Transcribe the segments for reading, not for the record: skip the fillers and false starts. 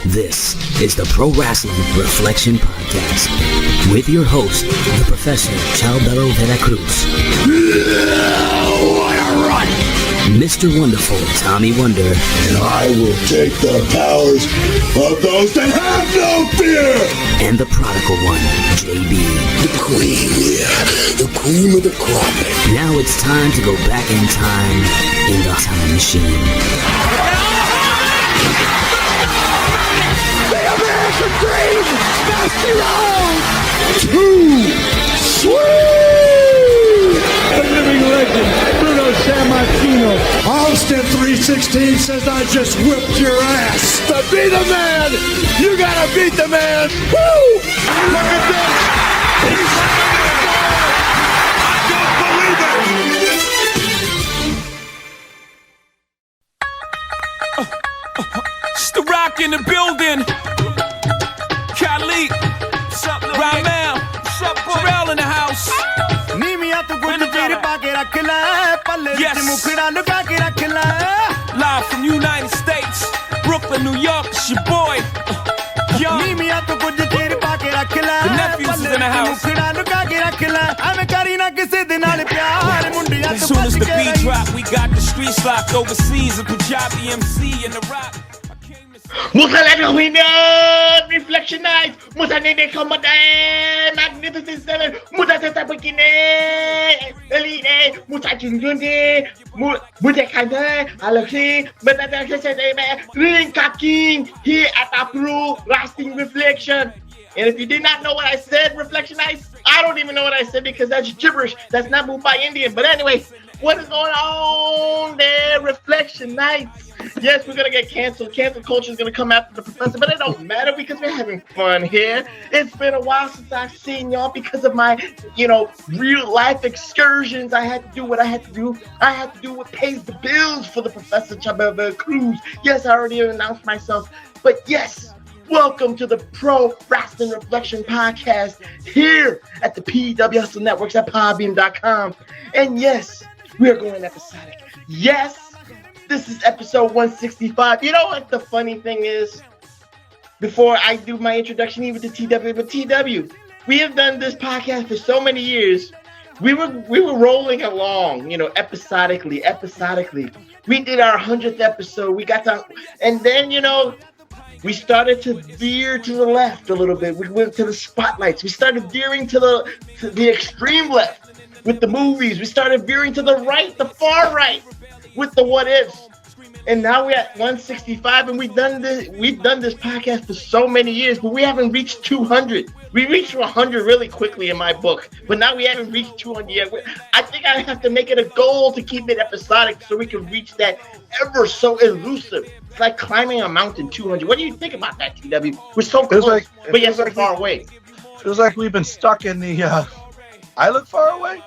This is the Pro Wrestling Reflection Podcast with your host, the Professor Chaldero Veracruz. What a run! Mr. Wonderful Tommy Wonder. And I will take the powers of those that have no fear! And the prodigal one, JB. The queen, the cream of the crop. Now it's time to go back in time in the time machine. The American Dream! Nasty Road! Too sweet! The living legend, Bruno Sammartino. Austin 316 says I just whipped your ass. To be the man, you gotta beat the man. Woo! Look at this. He's I don't believe it. It's the Rock in the building. Khalid, Ramel, Terrell in the house. Yes. Live from United States, Brooklyn, New York, it's your boy. Young. The nephews is in the house. As soon as the beat drop, we got the streets locked overseas. A Punjabi MC in the Rock. Musa winner, Reflectionize, Musa Nene Commodore, Magnificent Seven, Musa Teta Bikine, Eline, Musa Jingunde, Musa Kante, Alexi, Betata Sesame, Rinka King, here at Apru, Lasting Reflection. And if you did not know what I said, Reflectionize, I don't even know what I said because that's gibberish. That's not Mumbai Indian. But anyway, what is going on there, Reflectionites? Yes, we're going to get canceled. Cancel culture is going to come after the professor, but it don't matter because we're having fun here. It's been a while since I've seen y'all because of my, real life excursions. I had to do what I had to do. I had to do what pays the bills for the Professor Chabela Cruz. Yes, I already announced myself, but yes, welcome to the Pro Wrestling Reflection Podcast here at the PWHustle Networks at podbean.com. And yes, we are going episodic. Yes, this is episode 165. You know what the funny thing is? Before I do my introduction even to TW, but TW, we have done this podcast for so many years. We were rolling along, episodically. We did our 100th episode. We got to, and then, we started to veer to the left a little bit. We went to the spotlights. We started veering to the extreme left with the movies. We started veering to the right, the far right, with the what ifs. And now we're at 165, and we've done this podcast for so many years, but we haven't reached 200. We reached 100 really quickly in my book, but now we haven't reached 200 yet. I think I have to make it a goal to keep it episodic so we can reach that ever so elusive. It's like climbing a mountain, 200. What do you think about that, TW? We're so close, but yet so far away. Feels like we've been stuck in the I look far away?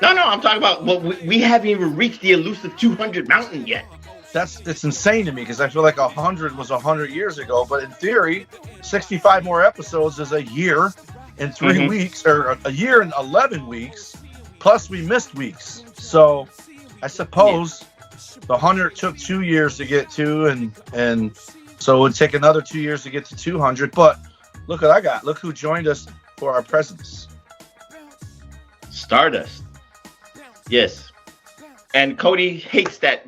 No, I'm talking about, we haven't even reached the elusive 200 mountain yet. It's insane to me because I feel like 100 was 100 years ago, but in theory, 65 more episodes is a year in 3 weeks, or a year and 11 weeks, plus we missed weeks. So I suppose the 100 took 2 years to get to, and so it would take another 2 years to get to 200. But look what I got. Look who joined us for our presents. Stardust. Yes. And Cody hates that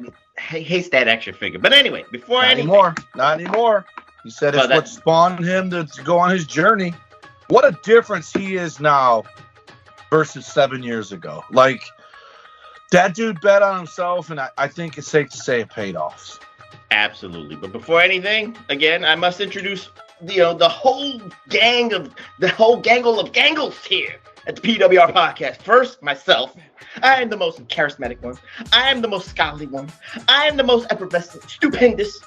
action figure. But anyway, not anymore. He said it's what spawned him to go on his journey. What a difference he is now versus 7 years ago. Like, that dude bet on himself, and I think it's safe to say it paid off. Absolutely. But before anything, again, I must introduce the whole gangle of gangles here at the PWR podcast. First, myself. I am the most charismatic one. I am the most scholarly one. I am the most effervescent, stupendous,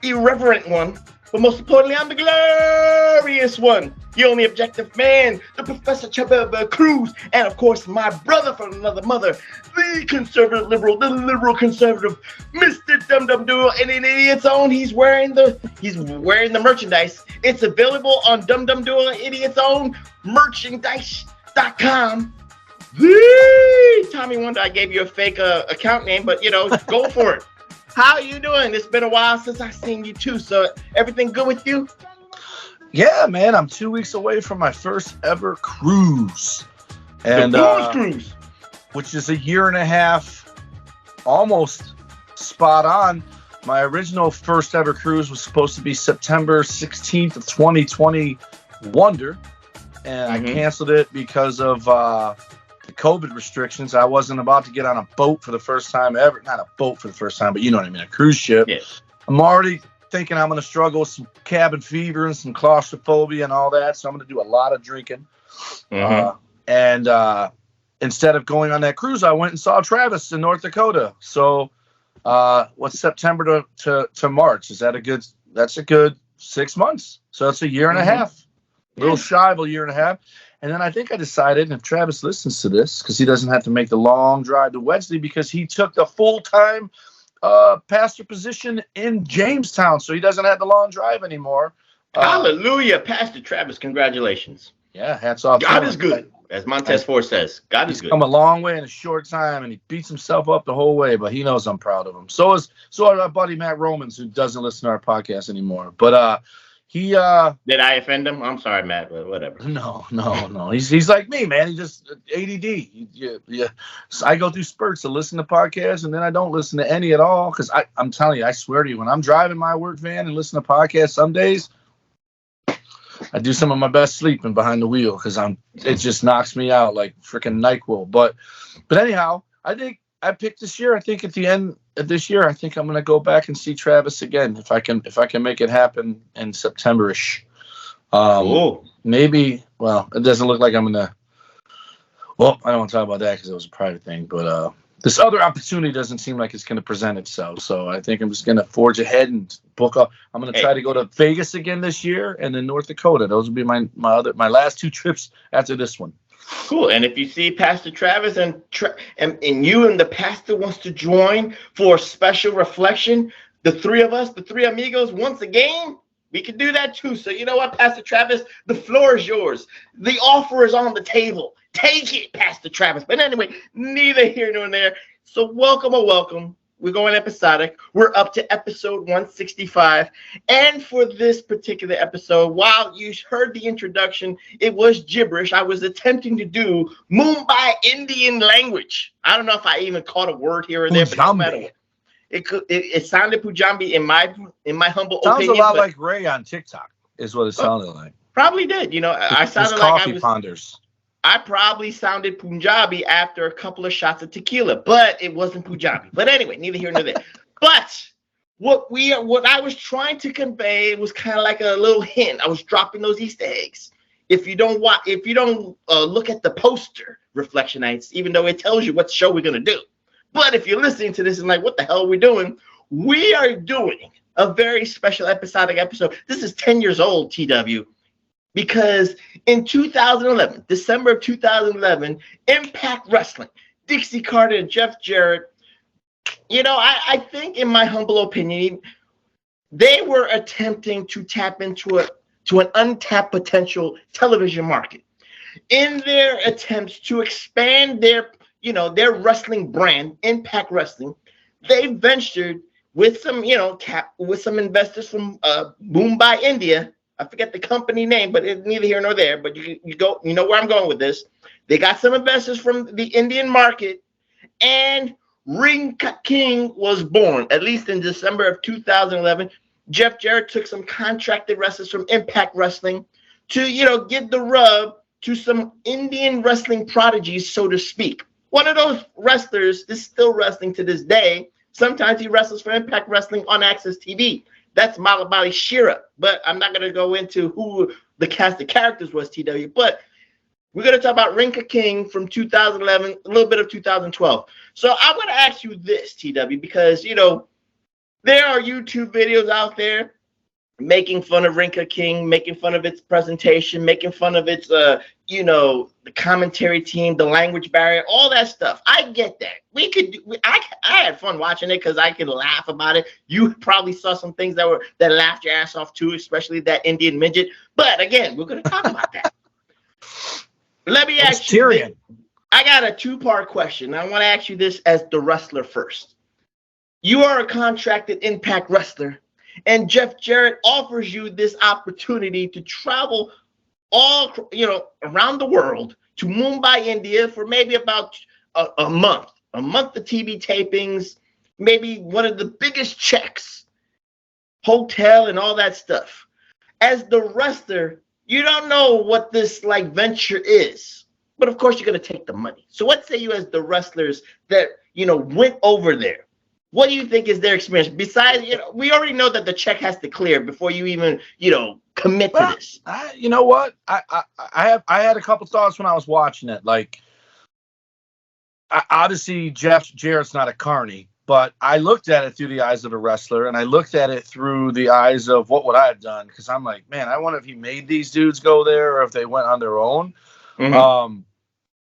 irreverent one. But most importantly, I'm the glorious one. The only objective man, the Professor Chabela Cruz, and of course, my brother from another mother, the conservative liberal, the liberal conservative, Mr. Dum Dum Duo, and in Idiot's Own, he's wearing the merchandise. It's available on Dum Dum Duo, Idiot's Own, merchandise.com. Tommy Wonder, I gave you a fake account name, but go for it. How you doing? It's been a while since I've seen you too. So everything good with you? Yeah, man. I'm 2 weeks away from my first ever cruise, and the cruise, which is a year and a half, almost spot on. My original first ever cruise was supposed to be September 16th of 2020 Wonder, and I canceled it because of the COVID restrictions. I wasn't about to get on a boat for the first time ever. Not a boat for the first time, but you know what I mean, a cruise ship. Yeah. I'm already thinking I'm going to struggle with some cabin fever and some claustrophobia and all that, so I'm going to do a lot of drinking. And instead of going on that cruise, I went and saw Travis in North Dakota. So what's September to March? That's a good 6 months. So it's a year and a half, a little shy of a year and a half. And then I think I decided, and if Travis listens to this, because he doesn't have to make the long drive to Wednesday because he took the full-time pastor position in Jamestown, so he doesn't have the long drive anymore. Hallelujah, Pastor Travis, congratulations. Yeah, hats off. God is good, as Montez Ford says. God is good. He's come a long way in a short time, and he beats himself up the whole way, but he knows I'm proud of him. So are our buddy Matt Romans, who doesn't listen to our podcast anymore. But he did I offend him? I'm sorry, Matt, but whatever. No. He's like me, man. He just ADD. Yeah. So I go through spurts to listen to podcasts, and then I don't listen to any at all because I'm telling you, I swear to you, when I'm driving my work van and listen to podcasts, some days I do some of my best sleeping behind the wheel because it just knocks me out like freaking NyQuil. But anyhow, I think I picked this year. I think at the end of this year, I think I'm gonna go back and see Travis again if I can make it happen in September-ish. Cool. Maybe. Well, it doesn't look like I'm gonna. Well, I don't want to talk about that because it was a private thing. But this other opportunity doesn't seem like it's gonna present itself. So I think I'm just gonna forge ahead and book up. I'm gonna try to go to Vegas again this year and then North Dakota. Those will be my last two trips after this one. Cool. And if you see Pastor Travis and you and the pastor wants to join for a special reflection, the three of us, the three amigos, once again, we can do that too. So you know what, Pastor Travis, the floor is yours. The offer is on the table. Take it, Pastor Travis. But anyway, neither here nor there. So welcome. We're going episodic. We're up to episode 165. And for this particular episode, while you heard the introduction, it was gibberish. I was attempting to do Mumbai Indian language. I don't know if I even caught a word here or there, but no matter what. It sounded Punjabi in my humble opinion. Sounds a lot like Ray on TikTok is what it sounded like. Probably did. I sounded like I was ponders. I probably sounded Punjabi after a couple of shots of tequila, but it wasn't Punjabi. But anyway, neither here nor there. But what I was trying to convey was kind of like a little hint. I was dropping those Easter eggs. If you don't look at the poster, Reflectionites, even though it tells you what show we're gonna do. But if you're listening to this and like, what the hell are we doing? We are doing a very special episodic episode. This is 10 years old, TW. Because in 2011, December of 2011, Impact Wrestling, Dixie Carter and Jeff Jarrett, I think in my humble opinion, they were attempting to tap into an untapped potential television market. In their attempts to expand their wrestling brand, Impact Wrestling, they ventured with some, with some investors from Mumbai, India. I forget the company name, but it's neither here nor there. But you know where I'm going with this. They got some investors from the Indian market, and Ring King was born, at least in December of 2011. Jeff Jarrett took some contracted wrestlers from Impact Wrestling to, give the rub to some Indian wrestling prodigies, so to speak. One of those wrestlers is still wrestling to this day. Sometimes he wrestles for Impact Wrestling on Access TV. That's Malabali Shira, but I'm not going to go into who the cast of characters was, TW. But we're going to talk about Rinka King from 2011, a little bit of 2012. So I want to ask you this, TW, because, there are YouTube videos out there making fun of Rinka King, making fun of its presentation, making fun of its, the commentary team, the language barrier, all that stuff. I get that. I had fun watching it because I could laugh about it. You probably saw some things that laughed your ass off too, especially that Indian midget. But again, we're going to talk about that. Let me ask you. I got a two-part question. I want to ask you this as the wrestler first. You are a contracted Impact wrestler, and Jeff Jarrett offers you this opportunity to travel all, around the world to Mumbai, India for maybe about a month of TV tapings, maybe one of the biggest checks, hotel and all that stuff. As the wrestler, you don't know what this venture is, but of course you're going to take the money. So what say you as the wrestlers that, went over there? What do you think is their experience? Besides, we already know that the check has to clear before you even, commit to this. You know what? I had a couple thoughts when I was watching it. Obviously, Jeff Jarrett's not a carny, but I looked at it through the eyes of a wrestler, and I looked at it through the eyes of what would I have done? Because I'm like, man, I wonder if he made these dudes go there or if they went on their own. Mm-hmm.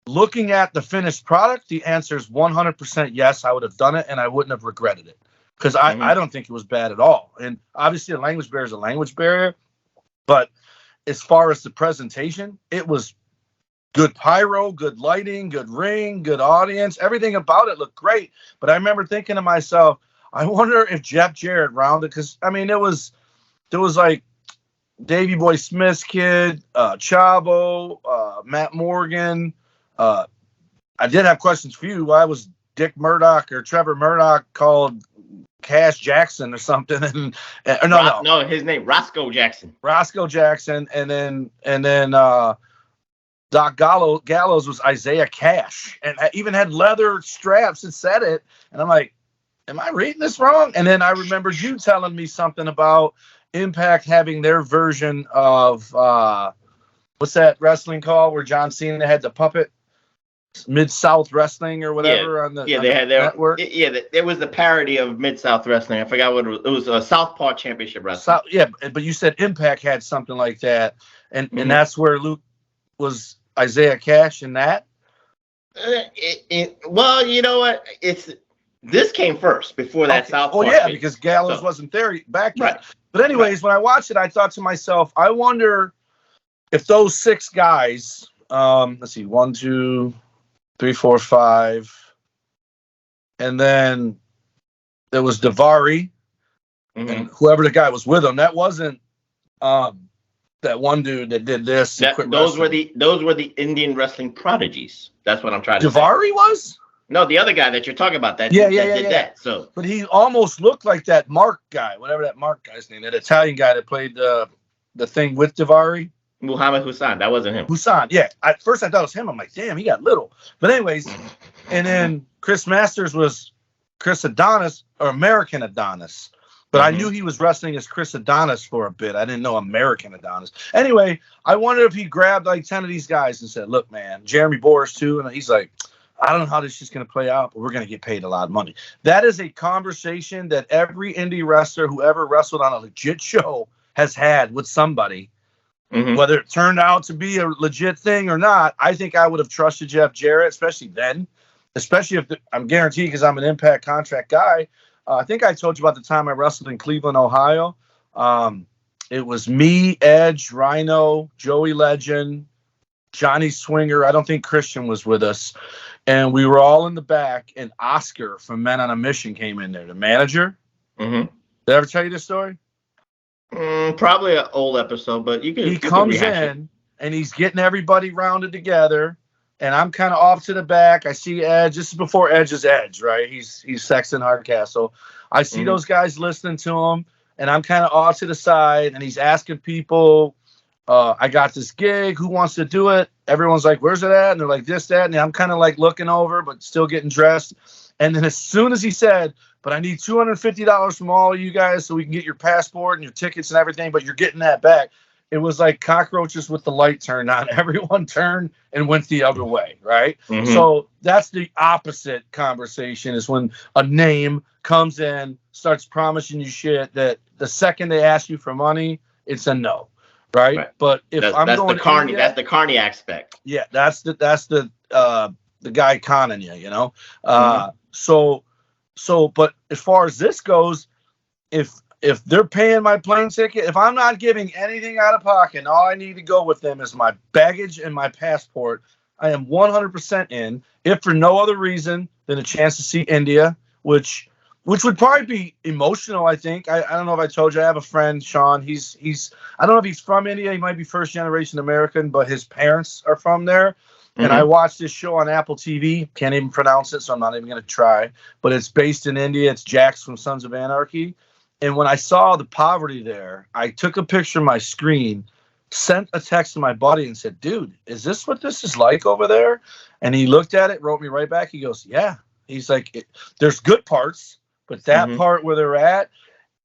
Looking at the finished product, the answer is 100% yes, I would have done it, and I wouldn't have regretted it. Because I don't think it was bad at all. And obviously, a language barrier is a language barrier. But as far as the presentation, it was good pyro, good lighting, good ring, good audience. Everything about it looked great. But I remember thinking to myself, I wonder if Jeff Jarrett rounded, because, there was Davey Boy Smith's kid, Chavo, Matt Morgan. I did have questions for you. Why was Dick Murdoch or Trevor Murdoch called Cash Jackson or something? No, his name Roscoe Jackson. Roscoe Jackson, and then Doc Gallows was Isaiah Cash, and I even had leather straps that said it. And I'm like, am I reading this wrong? And then I remembered you telling me something about Impact having their version of what's that wrestling called where John Cena had the puppet? Mid-South Wrestling or whatever on the they had their network. There was the parody of Mid-South Wrestling. I forgot what it was. It was a Southpaw Championship Wrestling. But you said Impact had something like that, and that's where Luke was Isaiah Cash in that. Well, you know what? This came first before that Southpaw. Oh yeah, because Gallows wasn't there back then. Right. But anyways, when I watched it, I thought to myself, I wonder if those 6 guys. Let's see, 1, 2, 3, 4, 5. And then there was Davari and whoever the guy was with him. That wasn't that one dude that did this. Those were the Indian wrestling prodigies. That's what I'm trying to say. Davari was? No, the other guy that you're talking about that did that. So, but he almost looked like that Mark guy, whatever that Mark guy's name, that Italian guy that played the thing with Davari. Muhammad Hassan, that wasn't him. Hassan, yeah. At first I thought it was him. I'm like, damn, he got little. But anyways, and then Chris Masters was Chris Adonis or American Adonis. But I knew he was wrestling as Chris Adonis for a bit. I didn't know American Adonis. Anyway, I wondered if he grabbed 10 of these guys and said, look, man, Jeremy Boris too. And he's like, I don't know how this is going to play out, but we're going to get paid a lot of money. That is a conversation that every indie wrestler who ever wrestled on a legit show has had with somebody. Whether it turned out to be a legit thing or not, I think I would have trusted Jeff Jarrett, especially then, especially if I'm guaranteed because I'm an Impact contract guy. I think I told you about the time I wrestled in Cleveland, Ohio. It was me, Edge, Rhino, Joey Legend, Johnny Swinger. I don't think Christian was with us. And we were all in the back, and Oscar from Men on a Mission came in there, the manager. Did I ever tell you this story? Probably an old episode, but he comes in and he's getting everybody rounded together, and I'm kind of off to the back. I see Edge. This is before Edge is Edge, right? He's Sexton Hardcastle. I see those guys listening to him, and I'm kind of off to the side, and he's asking people, I got this gig. Who wants to do it? Everyone's like, where's it at? And they're like, this, that. And I'm kind of looking over, but still getting dressed. And then as soon as he said, but I need $250 from all of you guys so we can get your passport and your tickets and everything, but you're getting that back. It was like cockroaches with the light turned on. Everyone turned and went the other way, right? So that's the opposite conversation is when a name comes in, starts promising you shit that the second they ask you for money, it's a no, right? But if that's going the carny, that's the carny aspect. Yeah, that's the guy conning you, So, but as far as this goes, if they're paying my plane ticket, if I'm not giving anything out of pocket, and all I need to go with them is my baggage and my passport, I am 100% in, if for no other reason than a chance to see India, which would probably be emotional. I think. I don't know if I told you. I have a friend, Sean. He's I don't know if he's from India. He might be first generation American, but his parents are from there. And I watched this show on Apple TV. Can't even pronounce it, so I'm not even going to try. But it's based in India. It's Jax from Sons of Anarchy. And when I saw the poverty there, I took a picture of my screen, sent a text to my buddy and said, dude, is this what this is like over there? And he looked at it, wrote me right back. He goes, yeah. He's like, there's good parts, but that part where they're at,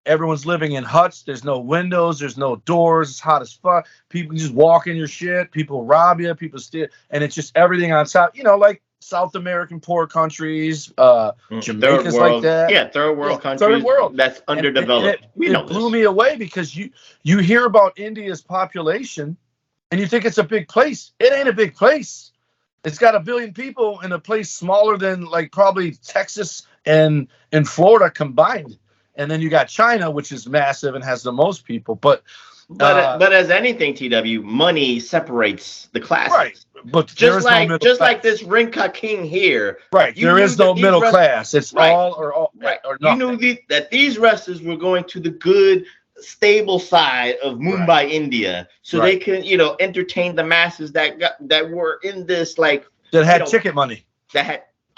everyone's living in huts. There's no windows. There's no doors. It's hot as fuck. People just walk in your shit. People rob you. People steal. And it's just everything on top, like South American poor countries, Jamaica's like that. Yeah, third world countries. Third world. That's underdeveloped. It blew me away because you hear about India's population and you think it's a big place. It ain't a big place. It's got 1 billion people in a place smaller than like probably Texas and Florida combined. And then you got China, which is massive and has the most people. But as anything, TW, money separates the classes. Right. But just like this Rinka King here. Right. There is no middle class. It's all or nothing. You knew that these wrestlers were going to the good, stable side of Mumbai, India, so they can, entertain the masses that were in this that had ticket money.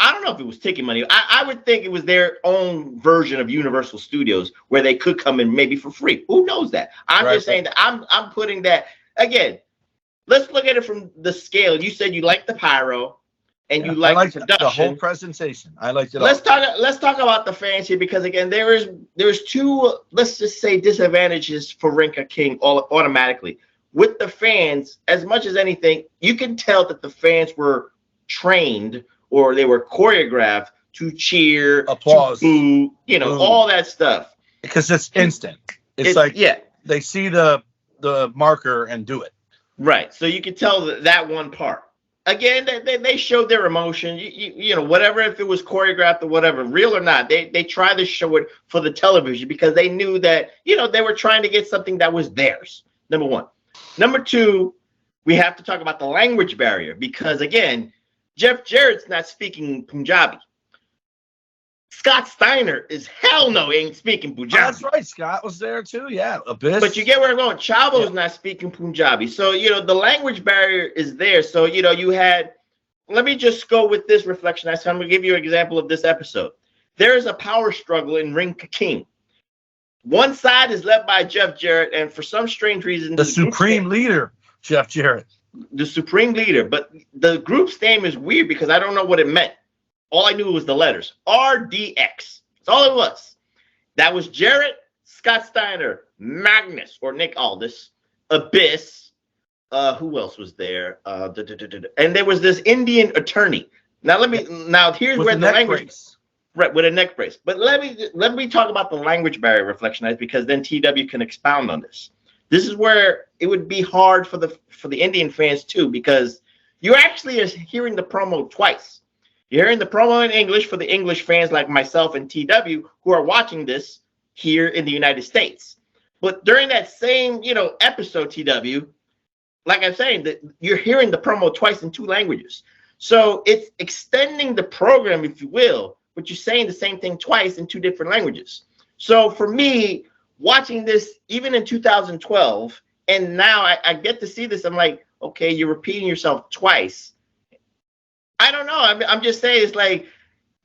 I don't know if it was ticket money. I would think it was their own version of Universal Studios where they could come in maybe for free. Who knows that? I'm just saying that I'm putting that again. Let's look at it from the scale. You said you like the pyro and you like the production. The whole presentation. I liked it. Let's talk about the fans here because again, there's two, let's just say, disadvantages for Rinka King automatically. With the fans, as much as anything, you can tell that the fans were trained or they were choreographed to cheer, applause, to boo, all that stuff. Because it's instant. It's they see the marker and do it. Right. So you can tell that one part. Again, they showed their emotion. Whatever, if it was choreographed or whatever, real or not, they tried to show it for the television because they knew that, they were trying to get something that was theirs. Number one. Number two, we have to talk about the language barrier because, again, Jeff Jarrett's not speaking Punjabi. Scott Steiner ain't speaking Punjabi. That's right. Scott was there too. Yeah, Abyss. But you get where I'm going. Chavo's not speaking Punjabi. So, the language barrier is there. So, you had, let me just go with this reflection. I'm going to give you an example of this episode. There is a power struggle in Rinka King. One side is led by Jeff Jarrett, and for some strange reason, the supreme leader, Jeff Jarrett. The supreme leader, but the group's name is weird because I don't know what it meant. All I knew was the letters RDX. That's all it was. That was Jarrett, Scott Steiner, Magnus or Nick Aldis, Abyss. Who else was there? And there was this Indian attorney. Now here's where the language brace. Right, with a neck brace. But let me talk about the language barrier reflection because then TW can expound on this. This is where it would be hard for the Indian fans too, because you actually are hearing the promo twice. You're hearing the promo in English for the English fans like myself and TW who are watching this here in the United States. But during that same, episode, TW, like I'm saying, that you're hearing the promo twice in two languages. So it's extending the program, if you will, but you're saying the same thing twice in two different languages. So for me, watching this even in 2012, and now I get to see this, I'm like, okay, you're repeating yourself twice. I don't know. I'm just saying it's like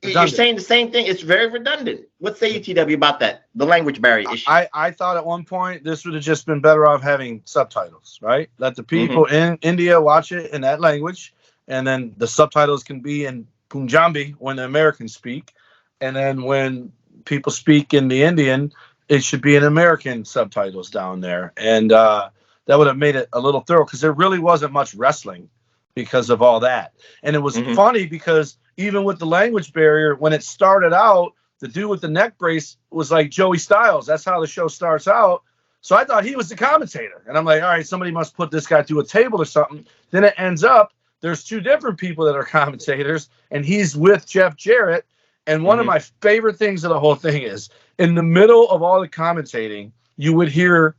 redundant. You're saying the same thing. It's very redundant. What say you, TW, about that? The language barrier issue. I thought at one point this would have just been better off having subtitles, right? Let the people in India watch it in that language, and then the subtitles can be in Punjabi when the Americans speak, and then when people speak in the Indian, it should be in American subtitles down there, and that would have made it a little thorough because there really wasn't much wrestling because of all that. And it was funny because even with the language barrier, when it started out, the dude with the neck brace was like Joey Styles. That's how the show starts out. So I thought he was the commentator, and I'm like, all right, somebody must put this guy through a table or something. Then it ends up there's two different people that are commentators, and he's with Jeff Jarrett. And one of my favorite things of the whole thing is in the middle of all the commentating, you would hear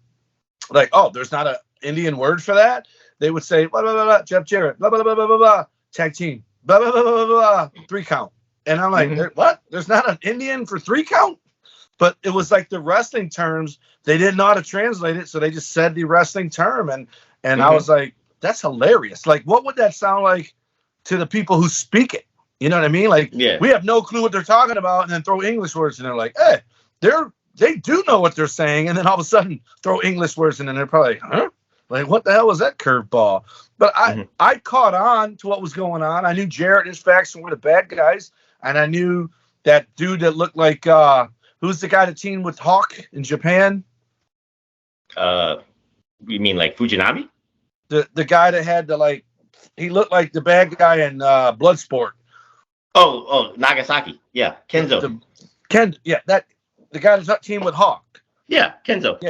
like, oh, there's not an Indian word for that. They would say, blah, blah, blah, blah, Jeff Jarrett, blah, blah, blah, blah, blah, blah, tag team, blah, blah, blah, blah, blah, 3 count. And I'm like, what? There's not an Indian for 3 count? But it was like the wrestling terms. They didn't know how to translate it, so they just said the wrestling term. And I was like, that's hilarious. Like, what would that sound like to the people who speak it? You know what I mean? Like, we have no clue what they're talking about, and then throw English words, and they're like, hey, they do know what they're saying, and then all of a sudden throw English words, and then they're probably like, huh? Like, what the hell was that curveball? But I caught on to what was going on. I knew Jarrett and his faction were the bad guys, and I knew that dude that looked like who's the guy that teamed with Hawk in Japan? You mean like Fujinami? The guy that had he looked like the bad guy in Bloodsport. Oh, Nagasaki. Yeah, Kenzo. The guy that's teamed with Hawk. Yeah, Kenzo.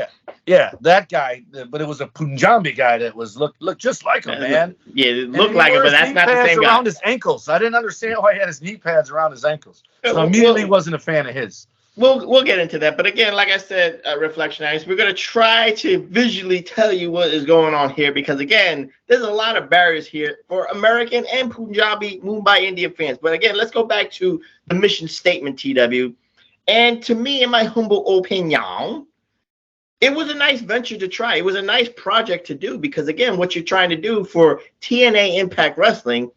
Yeah, that guy. But it was a Punjabi guy that looked just like him, man. Yeah, it looked like him, but that's not the same guy. Around his ankles. I didn't understand why he had his knee pads around his ankles. So I immediately wasn't a fan of his. We'll get into that. But again, like I said, Reflectionize, we're going to try to visually tell you what is going on here because, again, there's a lot of barriers here for American and Punjabi Mumbai Indian fans. But, again, let's go back to the mission statement, TW. And to me, in my humble opinion, it was a nice venture to try. It was a nice project to do because, again, what you're trying to do for TNA Impact Wrestling,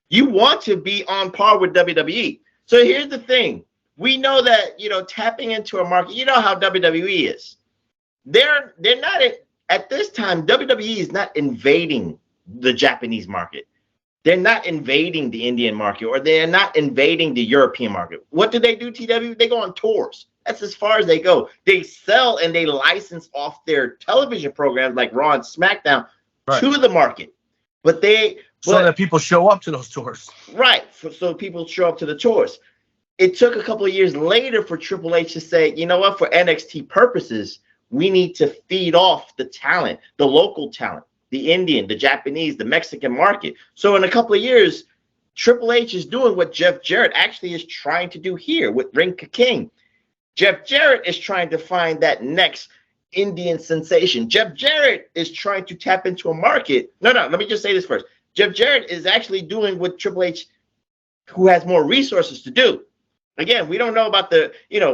you want to be on par with WWE. So here's the thing. We know that, tapping into a market, you know how WWE is. They're not at this time, WWE is not invading the Japanese market. They're not invading the Indian market, or they're not invading the European market. What do, TW? They go on tours. That's as far as they go. They sell and they license off their television programs like Raw and SmackDown to the market. So that people show up to those tours. Right. So people show up to the tours. It took a couple of years later for Triple H to say, you know what, for NXT purposes, we need to feed off the talent, the local talent, the Indian, the Japanese, the Mexican market. So in a couple of years, Triple H is doing what Jeff Jarrett actually is trying to do here with Ring Ka King. Jeff Jarrett is trying to find that next Indian sensation. Jeff Jarrett is trying to tap into a market. No, let me just say this first. Jeff Jarrett is actually doing what Triple H, who has more resources to do. Again, we don't know about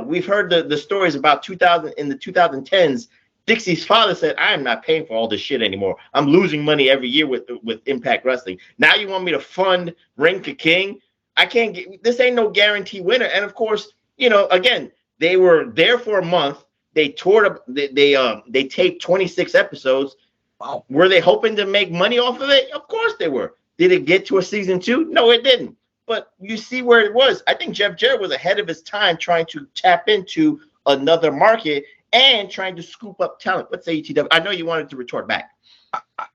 we've heard the stories about 2000 in the 2010s. Dixie's father said, I am not paying for all this shit anymore. I'm losing money every year with Impact Wrestling. Now you want me to fund Ring Ka King? I can't get, this ain't no guarantee winner. And of course, again, they were there for a month. They toured, they taped 26 episodes. Wow. Were they hoping to make money off of it? Of course they were. Did it get to a season 2? No, it didn't. But you see where it was. I think Jeff Jarrett was ahead of his time trying to tap into another market and trying to scoop up talent. What say you, TW? I know you wanted to retort back.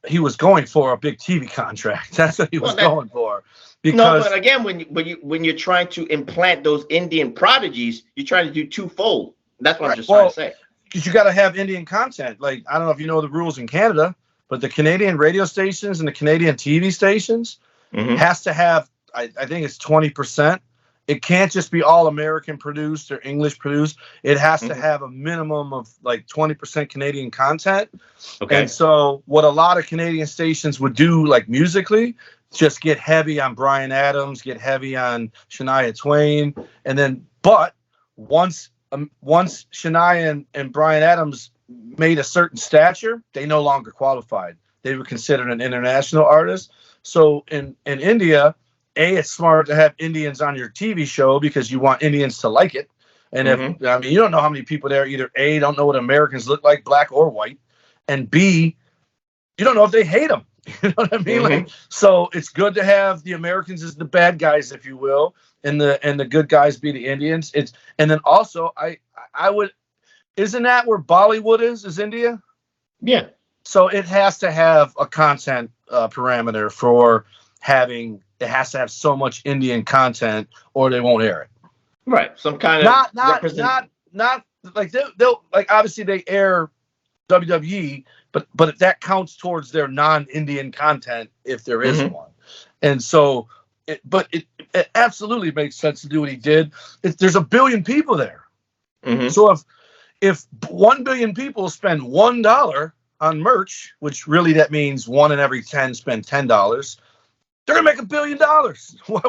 He was going for a big TV contract. That's what he was going for. Because no, but again, when you're trying to implant those Indian prodigies, you're trying to do twofold. That's what I'm just trying to say. Because you got to have Indian content. Like, I don't know if you know the rules in Canada, but the Canadian radio stations and the Canadian TV stations has to have, I think it's 20%. It can't just be all American produced or English produced. It has to have a minimum of like 20% Canadian content. Okay. And so what a lot of Canadian stations would do, like musically, just get heavy on Bryan Adams, get heavy on Shania Twain. And then, but once Shania and Bryan Adams made a certain stature, they no longer qualified. They were considered an international artist. So in India, it's smart to have Indians on your TV show because you want Indians to like it. And you don't know how many people there either A, don't know what Americans look like, black or white, and B, you don't know if they hate them. You know what I mean? Like, so it's good to have the Americans as the bad guys, if you will, and the good guys be the Indians. And then also I would, isn't that where Bollywood is India? Yeah. So it has to have a content parameter for having. It has to have so much Indian content, or they won't air it. Right. Some kind of not like they'll like obviously they air WWE, but that counts towards their non-Indian content if there is one. And so, it absolutely makes sense to do what he did. There's 1 billion people there. So if 1 billion people spend $1 on merch, which really that means 1 in every 10 spend $10. They're gonna make $1 billion.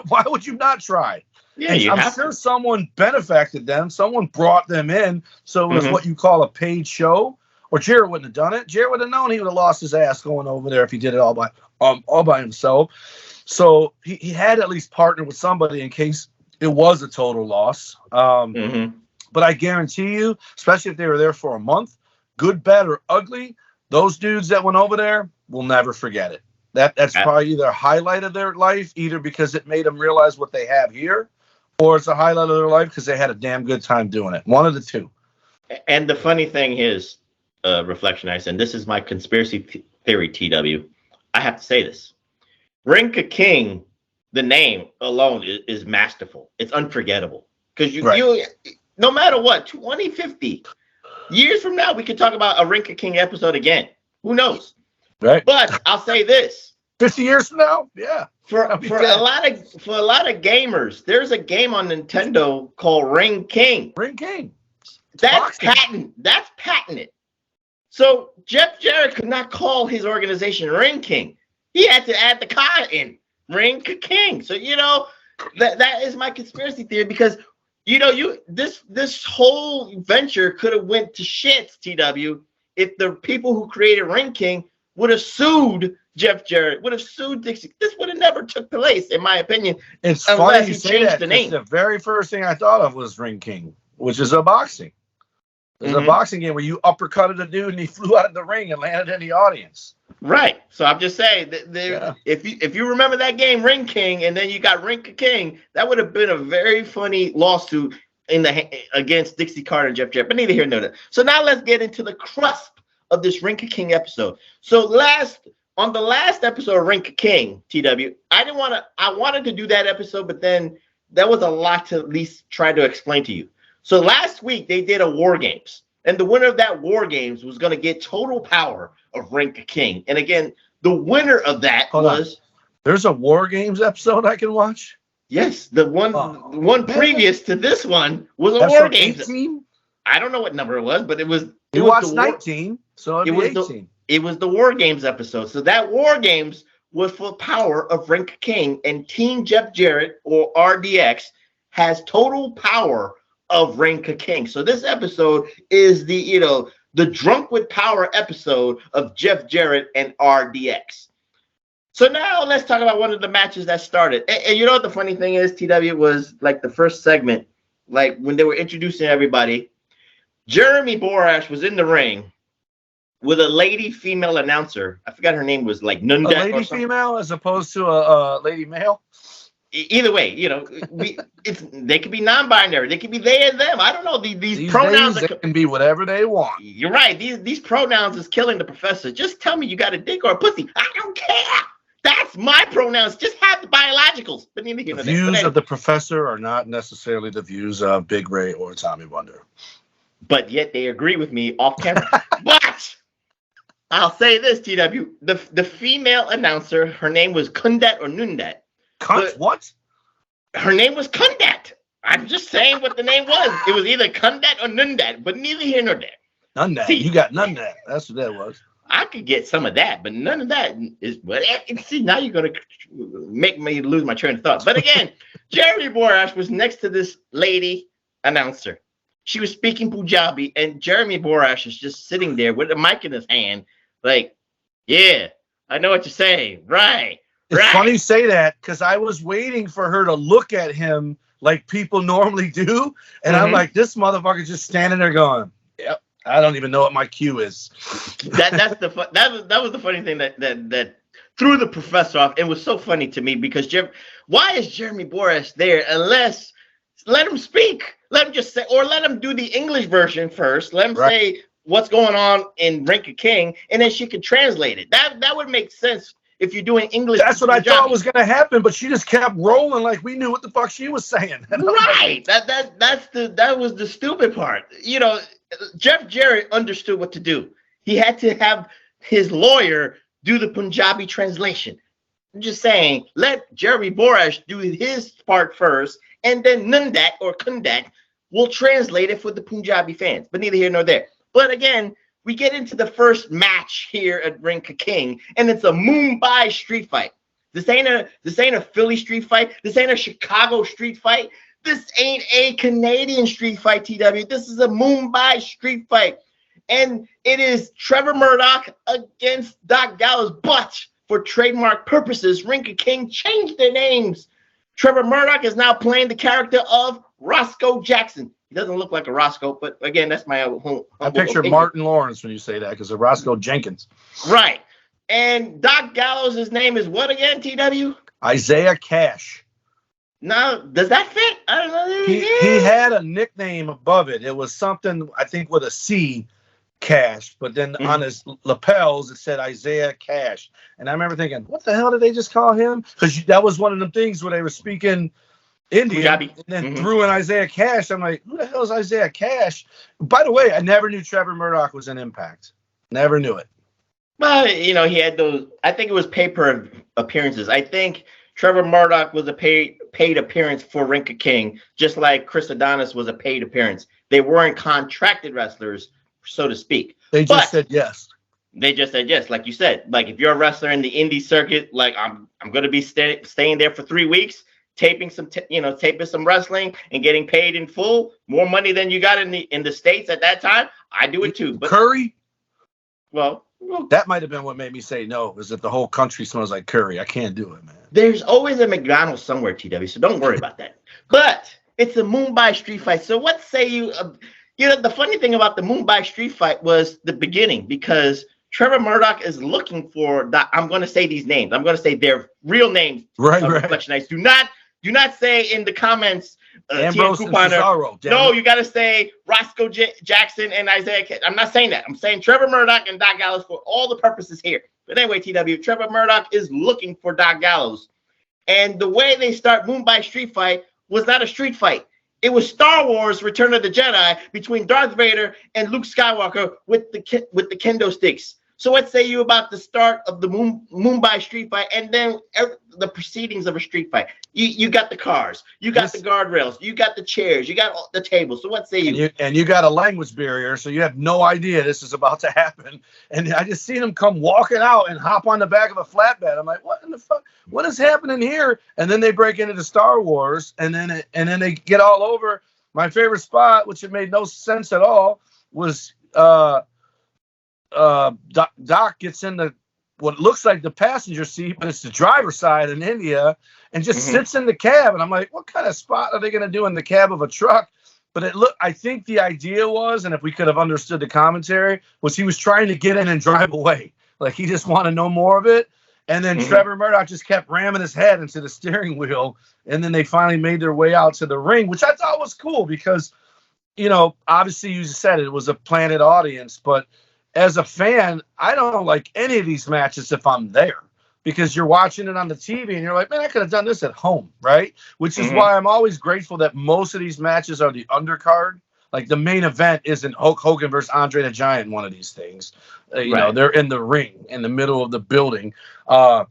Why would you not try? Yeah, I'm sure someone benefacted them. Someone brought them in, so it was what you call a paid show. Or Jarrett wouldn't have done it. Jarrett would have known he would have lost his ass going over there if he did it all by himself. So he had to at least partner with somebody in case it was a total loss. But I guarantee you, especially if they were there for a month, good, bad, or ugly, those dudes that went over there will never forget it. That's probably either a highlight of their life, either because it made them realize what they have here, or it's a highlight of their life because they had a damn good time doing it. One of the two. And the funny thing is, Reflectionize, and this is my conspiracy theory, TW. I have to say this. Rinka King, the name alone is masterful. It's unforgettable. Because you, no matter what, 2050 years from now, we could talk about a Rinka King episode again. Who knows? Right. But I'll say this. 50 years from now? Yeah. For a lot of gamers, there's a game on Nintendo called Ring King. Ring King. That's patented. So Jeff Jarrett could not call his organization Ring King. He had to add the Ka in, Ring King. So that is my conspiracy theory, because this whole venture could have went to shit, TW, if the people who created Ring King would have sued Jeff Jarrett, would have sued Dixie. This would have never took place, in my opinion. It's funny you say that, because the very first thing I thought of was Ring King, which is a boxing. There's a boxing game where you uppercutted a dude and he flew out of the ring and landed in the audience. Right. So I'm just saying if you remember that game, Ring King, and then you got Ring King, that would have been a very funny lawsuit against Dixie Carter and Jeff Jarrett. But neither here nor there. So now let's get into the crust of this Ring King episode. So on the last episode of Ring King, TW, I wanted to do that episode, but then that was a lot to at least try to explain to you. So last week they did a War Games, and the winner of that War Games was going to get total power of Ring King. And again, the winner of that There's a War Games episode I can watch? Yes, the one previous to this one was a War Games. 18? I don't know what number it was, but it was. You watched 19, so it was 18. It was the War Games episode. So that War Games was for power of Ring King, and Team Jeff Jarrett, or RDX, has total power of Ring King. So this episode is the drunk with power episode of Jeff Jarrett and RDX. So now let's talk about one of the matches that started. And you know what the funny thing is, TW, was like the first segment, like when they were introducing everybody, Jeremy Borash was in the ring with a lady female announcer. I forgot her name was like Nundet. A lady female as opposed to a lady male? Either way, they could be non-binary. They could be they and them. I don't know. These pronouns can be whatever they want. You're right. These pronouns is killing the professor. Just tell me you got a dick or a pussy. I don't care. That's my pronouns. Just have the biologicals. But the views of the professor are not necessarily the views of Big Ray or Tommy Wonder. But yet they agree with me off camera. But I'll say this, TW. The female announcer, her name was Kundet or Nundet. What? Her name was Kundet. I'm just saying what the name was. It was either Kundet or Nundet, but neither here nor there. Nundet. You got none of that. That's what that was. I could get some of that, but none of that is. But see, now you're going to make me lose my train of thought. But again, Jeremy Borash was next to this lady announcer. She was speaking Punjabi, and Jeremy Borash is just sitting there with a mic in his hand, like, yeah, I know what you're saying. Right. It's funny you say that, because I was waiting for her to look at him like people normally do. And I'm like, this motherfucker just standing there going, yep, I don't even know what my cue is. That was the funny thing that threw the professor off. It was so funny to me because why is Jeremy Borash there unless let him speak? Let him just say, or let him do the English version first. Let him say what's going on in Ring King, and then she could translate it. That would make sense. If you're doing English, that's what I thought was going to happen, but she just kept rolling like we knew what the fuck she was saying. Right. That was the stupid part. Jeff Jarrett understood what to do. He had to have his lawyer do the Punjabi translation. I'm just saying, let Jeremy Borash do his part first, and then Nundat or Kundat will translate it for the Punjabi fans. But neither here nor there. But again, we get into the first match here at Ring King, and it's a Mumbai street fight. This ain't a Philly street fight. This ain't a Chicago street fight. This ain't a Canadian street fight, TW. This is a Mumbai street fight. And it is Trevor Murdoch against Doc Gallows. But for trademark purposes, Ring of King changed their names. Trevor Murdoch is now playing the character of Roscoe Jackson. He doesn't look like a Roscoe, but again, that's my whole. I picture opinion. Martin Lawrence when you say that because of Roscoe Jenkins. Right. And Doc Gallows' name is what again, TW? Isaiah Cash. Now, does that fit? I don't know. He had a nickname above it. It was something, I think, with a C, Cash. But then on his lapels, it said Isaiah Cash. And I remember thinking, what the hell did they just call him? Because that was one of the things where they were speaking Indian Punjabi. And then threw in Isaiah Cash. I'm like, who the hell is Isaiah Cash? By the way, I never knew Trevor Murdoch was in Impact. Never knew it. Well, he had those, I think it was pay-per appearances. I think Trevor Murdoch was a paid appearance for Ring of King, just like Chris Adonis was a paid appearance. They weren't contracted wrestlers, so to speak. They just said yes. They just said yes, like you said. Like if you're a wrestler in the indie circuit, like I'm going to be staying there for 3 weeks, taping some wrestling and getting paid in full, more money than you got in the States at that time. I do it too. But Curry? Well, that might have been what made me say no, is that the whole country smells like curry. I can't do it, man. There's always a McDonald's somewhere, TW, so don't worry about that. But it's a Mumbai street fight. So what say you, the funny thing about the Mumbai street fight was the beginning, because Trevor Murdoch is looking for I'm going to say these names. I'm going to say their real names. Right. Reflectionites. Do not say in the comments, Ambrose and Cesaro. No, you got to say Roscoe Jackson and Isaiah Cash. I'm not saying that. I'm saying Trevor Murdoch and Doc Gallows for all the purposes here. But anyway, TW, Trevor Murdoch is looking for Doc Gallows. And the way they start Mumbai Street Fight was not a street fight. It was Star Wars Return of the Jedi between Darth Vader and Luke Skywalker with the kendo sticks. So what say you about the start of the Mumbai street fight and then the proceedings of a street fight? You got the cars, you got the guardrails, you got the chairs, you got the tables. So what say you? And you got a language barrier, so you have no idea this is about to happen. And I just seen him come walking out and hop on the back of a flatbed. I'm like, what in the fuck? What is happening here? And then they break into the Star Wars, and then they get all over. My favorite spot, which it made no sense at all, was Doc gets in the what looks like the passenger seat, but it's the driver's side in India, and just sits in the cab. And I'm like, what kind of spot are they going to do in the cab of a truck? But I think the idea was, and if we could have understood the commentary, was he was trying to get in and drive away. Like he just wanted no more of it. And then Trevor Murdoch just kept ramming his head into the steering wheel. And then they finally made their way out to the ring, which I thought was cool because, obviously you said it was a planted audience, but as a fan, I don't like any of these matches if I'm there because you're watching it on the TV and you're like, man, I could have done this at home, right? Which is why I'm always grateful that most of these matches are the undercard. Like the main event isn't Hulk Hogan versus Andre the Giant, one of these things. They're in the ring, in the middle of the building. But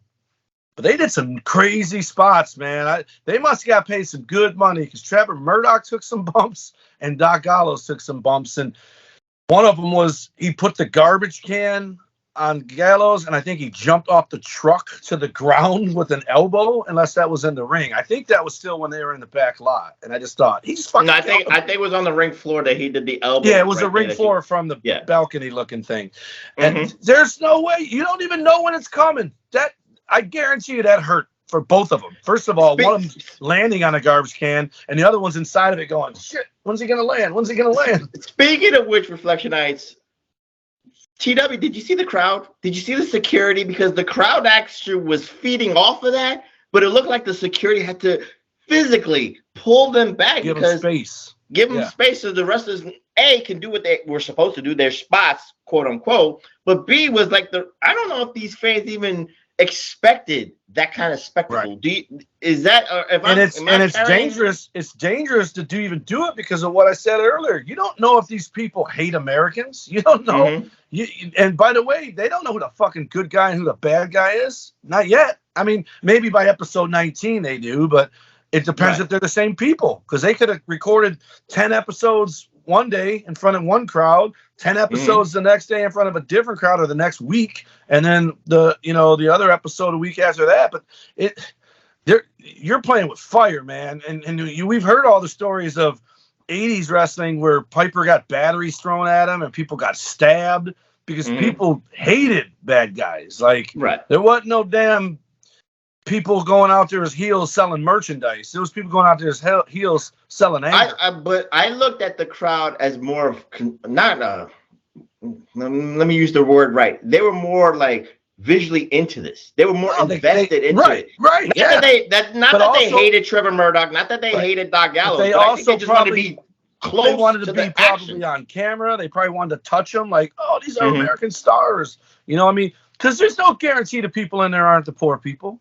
they did some crazy spots, man. They must have got paid some good money because Trevor Murdoch took some bumps and Doc Gallows took some bumps. And one of them was he put the garbage can on Gallows, and I think he jumped off the truck to the ground with an elbow, unless that was in the ring. I think that was still when they were in the back lot, and I just thought he's fucking. No, I think it was on the ring floor that he did the elbow. Yeah, it was a ring floor from the balcony looking thing, and there's no way you don't even know when it's coming. That I guarantee you that hurt for both of them. First of all, one of them landing on a garbage can, and the other one's inside of it going, shit, when's he gonna land? When's he gonna land? Speaking of which, Reflectionites. TW, did you see the crowd? Did you see the security? Because the crowd actually was feeding off of that, but it looked like the security had to physically pull them back. Give them space. Give them space so the wrestlers, A, can do what they were supposed to do, their spots, quote unquote, but B was like I don't know if these fans even expected that kind of spectacle. Right. It's dangerous. It's dangerous to even do it because of what I said earlier. You don't know if these people hate Americans. You don't know. And by the way, they don't know who the fucking good guy and who the bad guy is. Not yet. I mean, maybe by episode 19 they do, but it depends if they're the same people because they could have recorded 10 episodes one day in front of one crowd, 10 episodes the next day in front of a different crowd, or the next week, and then the other episode a week after that. But you're playing with fire, man. And we've heard all the stories of 80s wrestling where Piper got batteries thrown at him and people got stabbed because people hated bad guys. Like, there wasn't no damn people going out there as heels selling merchandise. There was people going out there as heels selling anger. But I looked at the crowd as more of let me use the word right. They were more like visually into this. They were more invested into it. Right. Not that they hated Trevor Murdoch, not that they hated Doc Gallows. But I think they just wanted to be close. They wanted to be probably on camera. They probably wanted to touch them, like, oh, these are American stars. You know what I mean? Because there's no guarantee the people in there aren't the poor people.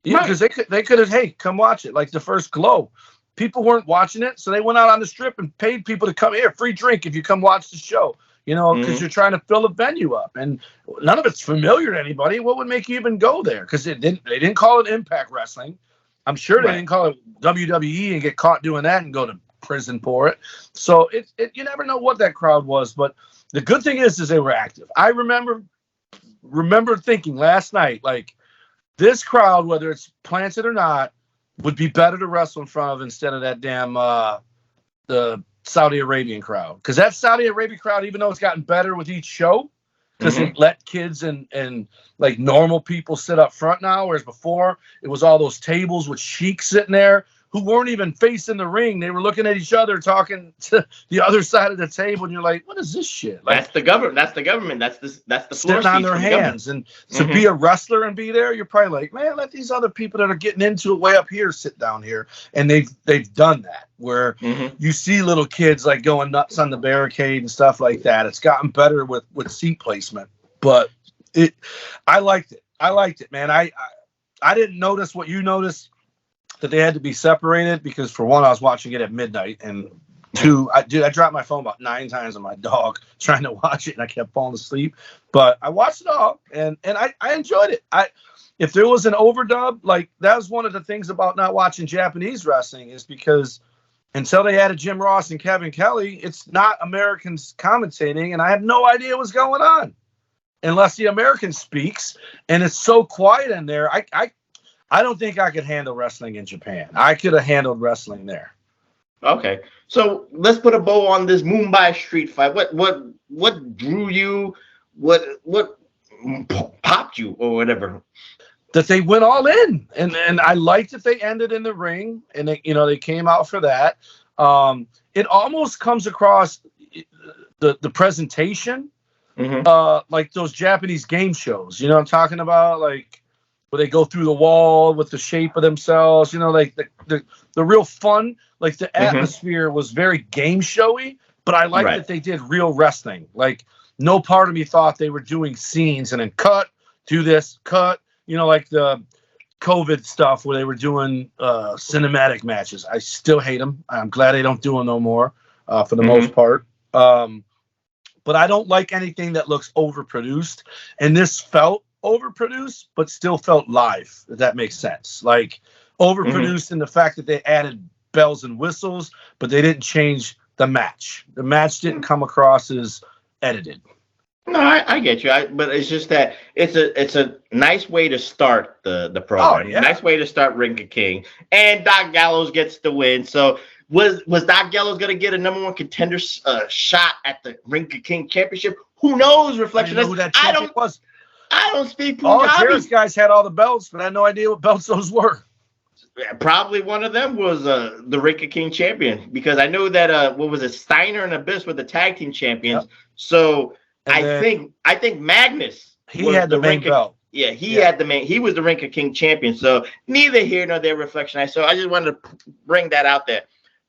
Yeah, because they could have, hey, come watch it. Like the first Glow. People weren't watching it, so they went out on the strip and paid people to come here, free drink if you come watch the show. You know, because you're trying to fill a venue up, and none of it's familiar to anybody. What would make you even go there? Because they didn't call it Impact Wrestling. I'm sure they didn't call it WWE and get caught doing that and go to prison for it. So you never know what that crowd was. But the good thing is they were active. I remember thinking last night, like, this crowd, whether it's planted or not, would be better to wrestle in front of instead of that damn the Saudi Arabian crowd. Because that Saudi Arabian crowd, even though it's gotten better with each show, because they let kids and like normal people sit up front now, whereas before it was all those tables with sheiks sitting there who weren't even facing the ring. They were looking at each other, talking to the other side of the table, and you're like, what is this shit? Like, that's the government. That's the floor sitting on their hands. And to be a wrestler and be there, you're probably like, man, let these other people that are getting into it way up here sit down here. And they've done that, where you see little kids like going nuts on the barricade and stuff like that. It's gotten better with seat placement, but I liked it, man. I didn't notice what you noticed, that they had to be separated, because for one, I was watching it at midnight, and two, I dropped my phone about 9 times on my dog trying to watch it, and I kept falling asleep. But I watched it all, and I enjoyed it. If there was an overdub, like, that was one of the things about not watching Japanese wrestling, is because until they added Jim Ross and Kevin Kelly, it's not Americans commentating, and I have no idea what's going on unless the American speaks, and it's so quiet in there. I don't think I could handle wrestling in Japan. I could have handled wrestling there. Okay, so let's put a bow on this Mumbai street fight. What drew you? What popped you, or whatever? That they went all in, and I liked that they ended in the ring, and they came out for that. It almost comes across the presentation like those Japanese game shows. You know what I'm talking about? Like, where they go through the wall with the shape of themselves, like the real fun, like the atmosphere was very game showy, but I like that they did real wrestling. Like, no part of me thought they were doing scenes and then cut, do this, cut, like the COVID stuff where they were doing cinematic matches. I still hate them. I'm glad they don't do them no more for the most part. But I don't like anything that looks overproduced, and this felt overproduced, but still felt live, if that makes sense. Like, overproduced in the fact that they added bells and whistles, but they didn't change the match. The match didn't come across as edited. No, I get you. But it's just that it's a nice way to start the program. Nice way to start Ring of King, and Doc Gallows gets the win. So was Doc Gallows going to get a number 1 contender shot at the Ring of King championship? Who knows? Reflection. I don't speak Punjabi. All Jarrett's guys had all the belts, but I had no idea what belts those were. Probably one of them was the Ring of King champion, because I know that what was it, Steiner and Abyss were the tag team champions. Yep. So I think Magnus, he had the main belt. Had the main. He was the Ring of King champion. So neither here nor there, Reflection. So I just wanted to bring that out there.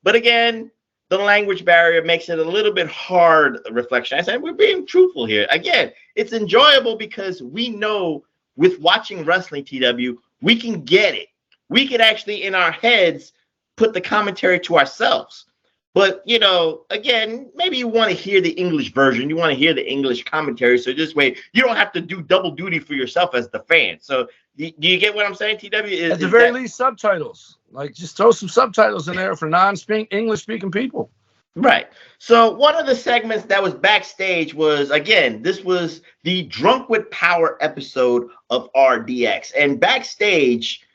But again, the language barrier makes it a little bit hard, Reflection. I said, we're being truthful here. Again, it's enjoyable because we know with watching wrestling, TW, we can get it. We could actually, in our heads, put the commentary to ourselves. But, again, maybe you want to hear the English version. You want to hear the English commentary. So this way, you don't have to do double duty for yourself as the fan. So do you get what I'm saying, TW? At the very least, subtitles. Like, just throw some subtitles in there for non-English speaking people. Right. So one of the segments that was backstage was, again, this was the Drunk with Power episode of RDX. And backstage,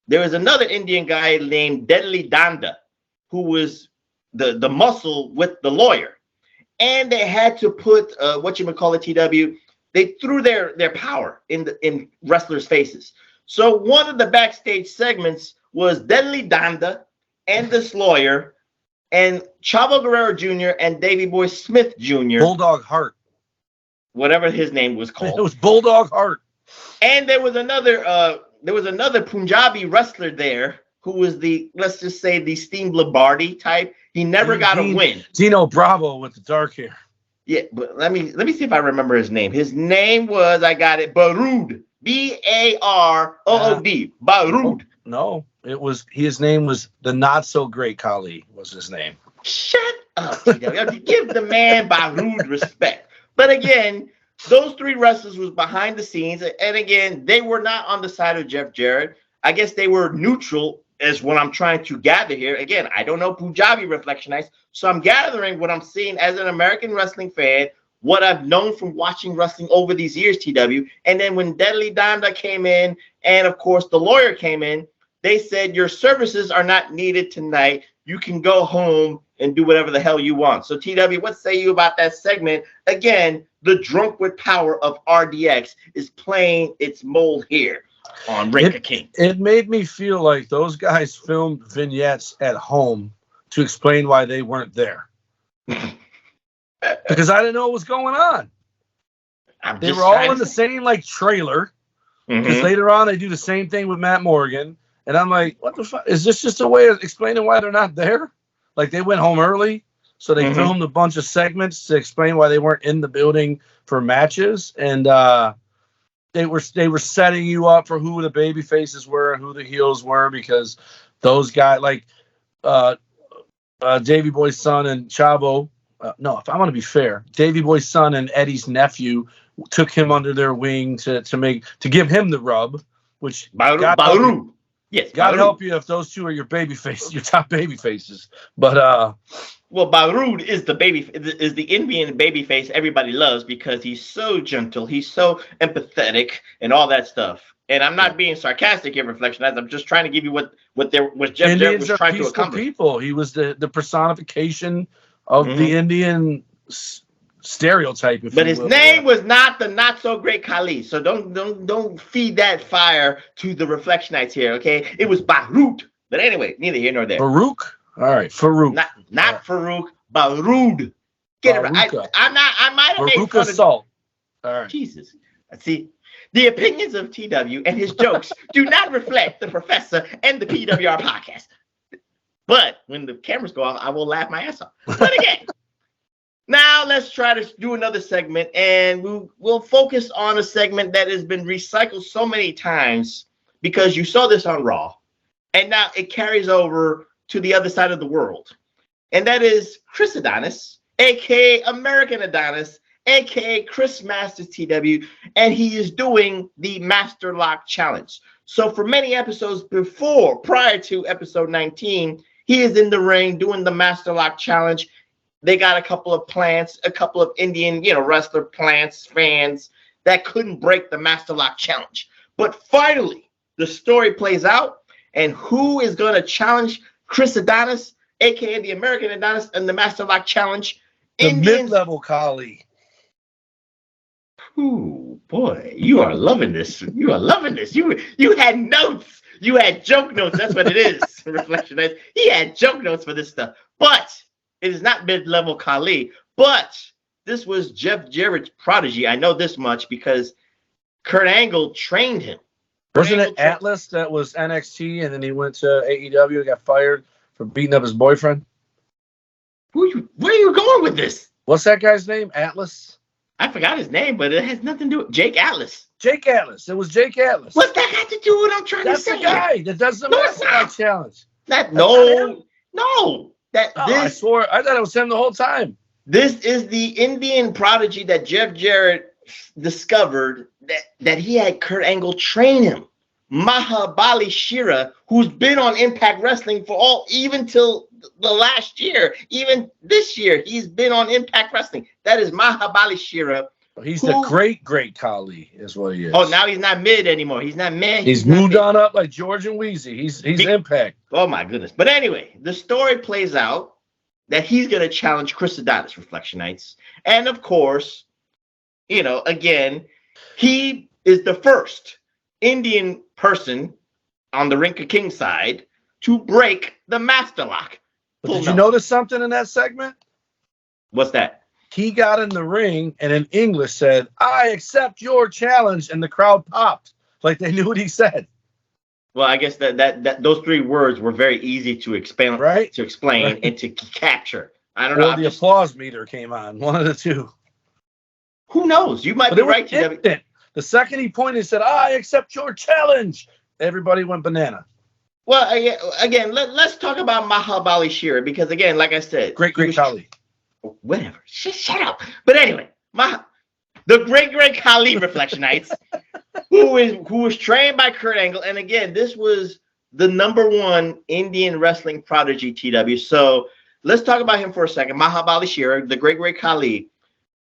there was another Indian guy named Deadly Danda, who was the muscle with the lawyer. And they had to put, TW, they threw their power in wrestlers' faces. So one of the backstage segments was Deadly Danda and this lawyer and Chavo Guerrero Jr. and Davey Boy Smith Jr. Bulldog Hart. Whatever his name was called. It was Bulldog Hart. And there was another Punjabi wrestler there who was let's just say the Steam Lombardi type. He never got a win. Dino Bravo with the dark hair. Yeah, but let me see if I remember his name. His name was, I got it, Barood. Barood. Barood. No, his name was the Not So Great Khali was his name. Shut up. Give the man Barood respect. But again, those three wrestlers was behind the scenes. And again, they were not on the side of Jeff Jarrett. I guess they were neutral is what I'm trying to gather here. Again, I don't know Punjabi Reflectionites, so I'm gathering what I'm seeing as an American wrestling fan, what I've known from watching wrestling over these years, TW. And then when Deadly Danda came in, and of course the lawyer came in, they said your services are not needed tonight. You can go home and do whatever the hell you want. So TW, what say you about that segment? Again, the Drunk with Power of RDX is playing its mold here on Ring of King. It made me feel like those guys filmed vignettes at home to explain why they weren't there. Because I didn't know what was going on. They were all in the same trailer. Because later on they do the same thing with Matt Morgan. And I'm like, what the fuck? Is this just a way of explaining why they're not there? Like they went home early, so they filmed a bunch of segments to explain why they weren't in the building for matches. And they were setting you up for who the baby faces were and who the heels were, because those guys like Davey Boy's son and Chavo. No, if I want to be fair, Davey Boy's son and Eddie's nephew took him under their wing to give him the rub, which Baru. Yes, God help you if those two are your top baby faces. But well, Barood is the Indian baby face everybody loves because he's so gentle, he's so empathetic, and all that stuff. And I'm not being sarcastic in reflection, as I'm just trying to give you what Jeff Jarrett was trying to accomplish. People, he was the personification of the Indian stereotype. But his name was not the Not So Great Khali, so don't feed that fire to the Reflectionites here, okay? It was Barood, but anyway, neither here nor there. Farouk. All right, Farouk. Not Farouk, Barood. Get it right. I might have made fun of Salt. All right. Jesus. See, the opinions of TW and his jokes do not reflect the professor and the PWR podcast. But when the cameras go off, I will laugh my ass off. But again, now let's try to do another segment, and we'll focus on a segment that has been recycled so many times because you saw this on Raw, and now it carries over to the other side of the world. And that is Chris Adonis, aka American Adonis, aka Chris Masters TW, and he is doing the Master Lock Challenge. So for many episodes prior to episode 19, he is in the ring doing the Master Lock Challenge. They got a couple of plants, a couple of Indian, wrestler plants, fans that couldn't break the Master Lock Challenge. But finally, the story plays out, and who is going to challenge Chris Adonis, aka the American Adonis, and the Master Lock Challenge? The mid-level Khali. Ooh, boy, you are loving this. You are loving this. You had notes. You had joke notes. That's what it is. Reflection. He had joke notes for this stuff. But it is not mid-level Khali. But this was Jeff Jarrett's prodigy. I know this much because Kurt Angle trained him. Wasn't it Atlas that was NXT and then he went to AEW and got fired for beating up his boyfriend? Where are you going with this? What's that guy's name? Atlas? I forgot his name, but it has nothing to do with Jake Atlas. Jake Atlas. It was Jake Atlas. What's that got to do with what I'm trying to say? That's the guy that does the Master Lock Challenge. I swore. I thought it was him the whole time. This is the Indian prodigy that Jeff Jarrett discovered that he had Kurt Angle train him. Mahabali Shira, who's been on Impact Wrestling for even till the last year, even this year, he's been on Impact Wrestling. That is Mahabali Shera. He's the great Khali, is what he is. Oh, now he's not mid anymore. He's not mid. He's moved on up like George and Wheezy. He's Impact. Oh my goodness. But anyway, the story plays out that he's going to challenge Chris Adonis for Reflectionites. And of course, again, he is the first Indian person on the Ring of King side to break the master lock. But did you notice something in that segment? What's that? He got in the ring and in English said, "I accept your challenge," and the crowd popped like they knew what he said. Well, I guess that those three words were very easy to explain, and to capture. I don't know. The applause meter came on. One of the two. Who knows? You might be right. The second he pointed and said, "I accept your challenge," everybody went banana. Well, again, let's talk about Mahabali Shera because, again, like I said, great Khali. Whatever. Shut up. But anyway, the great Khali Reflectionites, who was trained by Kurt Angle, and again, this was the #1 Indian wrestling prodigy, TW. So let's talk about him for a second. Mahabali Shera, the great Khali.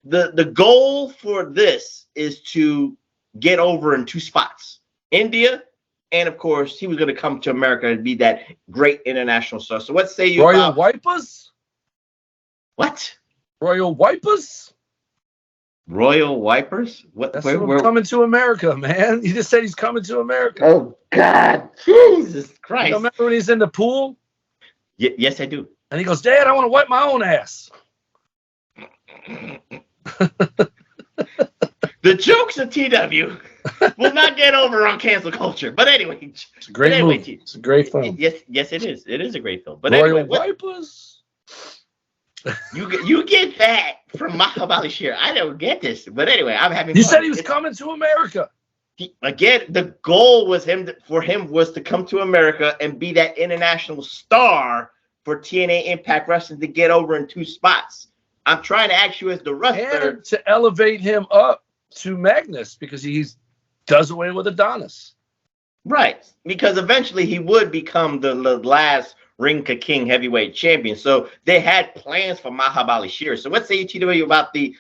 The goal for this is to get over in 2 spots: India, and of course, he was going to come to America and be that great international star. So what say you Royal Wipers? What? Royal Wipers? Royal Wipers? What? That's we're coming to America, man. He just said he's coming to America. Oh, God. Jesus Christ. You remember when he's in the pool? Yes, I do. And he goes, "Dad, I want to wipe my own ass." The jokes of TW will not get over on cancel culture. But anyway. It's a great movie. It's a great film. Yes, it is. It is a great film. But Royal anyway, Wipers? You get that from Mahabali Shera. I don't get this. But anyway, I'm having You fun. said he was coming to America. Again, the goal was for him was to come to America and be that international star for TNA Impact Wrestling to get over in 2 spots. I'm trying to ask you as the wrestler. And to elevate him up to Magnus because he does away with Adonis. Right. Because eventually he would become the last Ring of King heavyweight champion. So they had plans for Mahabali Shera. So what say you, TW, about the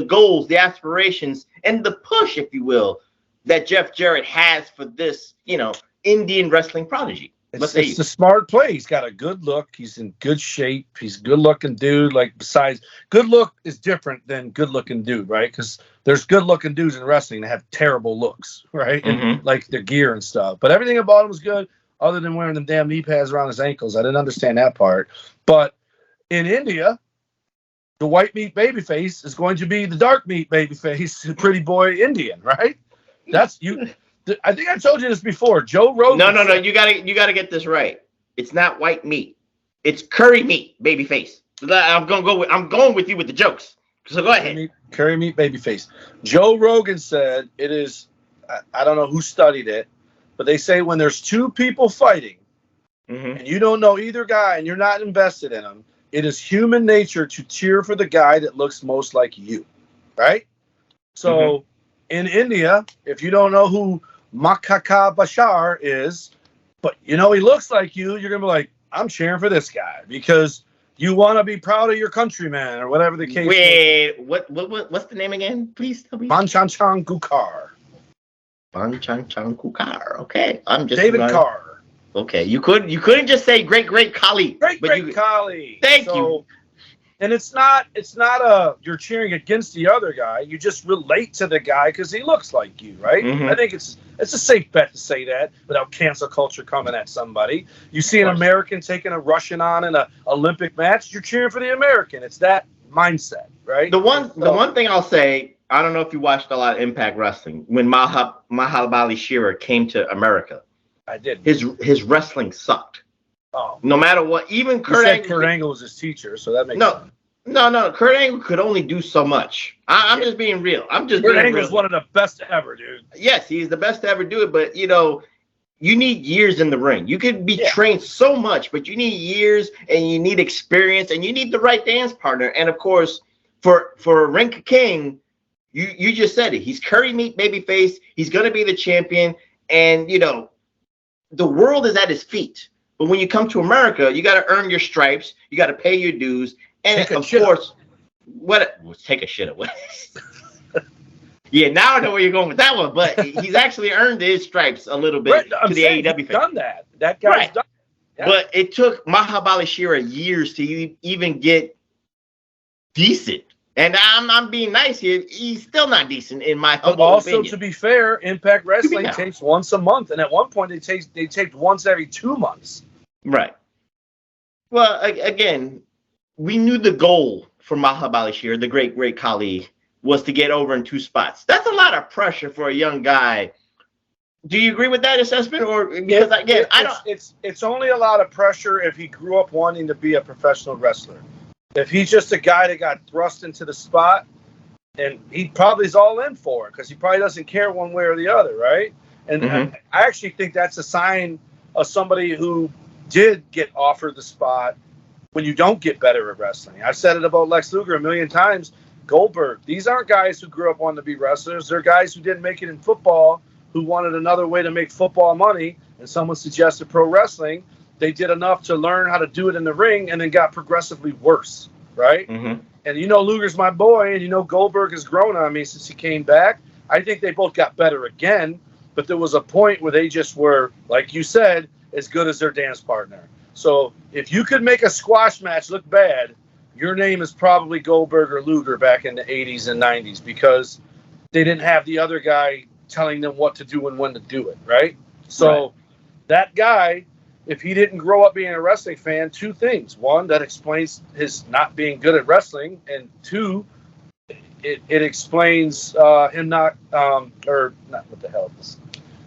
goals, the aspirations, and the push, if you will, that Jeff Jarrett has for this, Indian wrestling prodigy? It's a smart play. He's got a good look. He's in good shape. He's a good-looking dude. Like, besides, good look is different than good-looking dude, right? Because there's good-looking dudes in wrestling that have terrible looks, right? Mm-hmm. And, like their gear and stuff. But everything about him was good, other than wearing them damn knee pads around his ankles. I didn't understand that part. But in India, the white meat babyface is going to be the dark meat babyface, pretty boy Indian, right? That's you. I think I told you this before. Joe Rogan. No. You gotta get this right. It's not white meat. It's curry meat, babyface. I'm going with you with the jokes. So go ahead. Curry meat, babyface. Joe Rogan said it is. I don't know who studied it, but they say when there's 2 people fighting, and you don't know either guy, and you're not invested in them, it is human nature to cheer for the guy that looks most like you, right? So in India, if you don't know who Makaka Bashar is, but he looks like you, you're gonna be like, I'm cheering for this guy because you want to be proud of your countryman or whatever the case. Wait, what's the name again? Please tell me. Banchanchan Gukar. Banchanchan Gukar. Okay, I'm just David Carr. Okay, you couldn't just say great Khali. Great Khali. Thank you. And it's not you're cheering against the other guy. You just relate to the guy because he looks like you, right? I think it's a safe bet to say that without cancel culture coming at somebody. You see an American taking a Russian on in an Olympic match, you're cheering for the American. It's that mindset, right? The one thing I'll say, I don't know if you watched a lot of Impact Wrestling when Mahabali Shera came to America. I did. His wrestling sucked. Oh. No matter what, even Kurt Angle was his teacher, so that makes sense. No. Kurt Angle could only do so much. I'm just being real. Kurt Angle's one of the best ever, dude. Yes, he's the best to ever do it, but you need years in the ring. You could be trained so much, but you need years and you need experience and you need the right dance partner. And of course, for Ring of King, you just said it. He's curry meat babyface. He's gonna be the champion, and the world is at his feet. But when you come to America, you got to earn your stripes. You got to pay your dues. And Take a of shit course, take a shit away. Yeah, now I know where you're going with that one. But he's actually earned his stripes a little bit to the AEW he's fan. done that. That guy's Right. done. Yeah. But it took Mahabali Shira years to even get decent. And I'm being nice here. He's still not decent in my But humble also, opinion. to be fair, Impact Wrestling fair. tapes once a month, and at one point they taped once every 2 months. Right. Well, again, we knew the goal for Mahabali Shira, the great Khali, was to get over in 2 spots. That's a lot of pressure for a young guy. Do you agree with that assessment, or because again, I don't? It's only a lot of pressure if he grew up wanting to be a professional wrestler. If he's just a guy that got thrust into the spot, and he probably is all in for it because he probably doesn't care one way or the other, right? And I actually think that's a sign of somebody who did get offered the spot when you don't get better at wrestling. I've said it about Lex Luger a million times. Goldberg. These aren't guys who grew up wanting to be wrestlers. They're guys who didn't make it in football, who wanted another way to make football money, and someone suggested pro wrestling. They did enough to learn how to do it in the ring and then got progressively worse, right? Mm-hmm. And you know Luger's my boy, and you know Goldberg has grown on me since he came back. I think they both got better again, but there was a point where they just were, like you said, as good as their dance partner. So if you could make a squash match look bad, your name is probably Goldberg or Luger back in the 80s and 90s because they didn't have the other guy telling them what to do and when to do it, right? So that guy, if he didn't grow up being a wrestling fan, 2 things. 1, that explains his not being good at wrestling, and 2, it explains him not, or not what the hell is.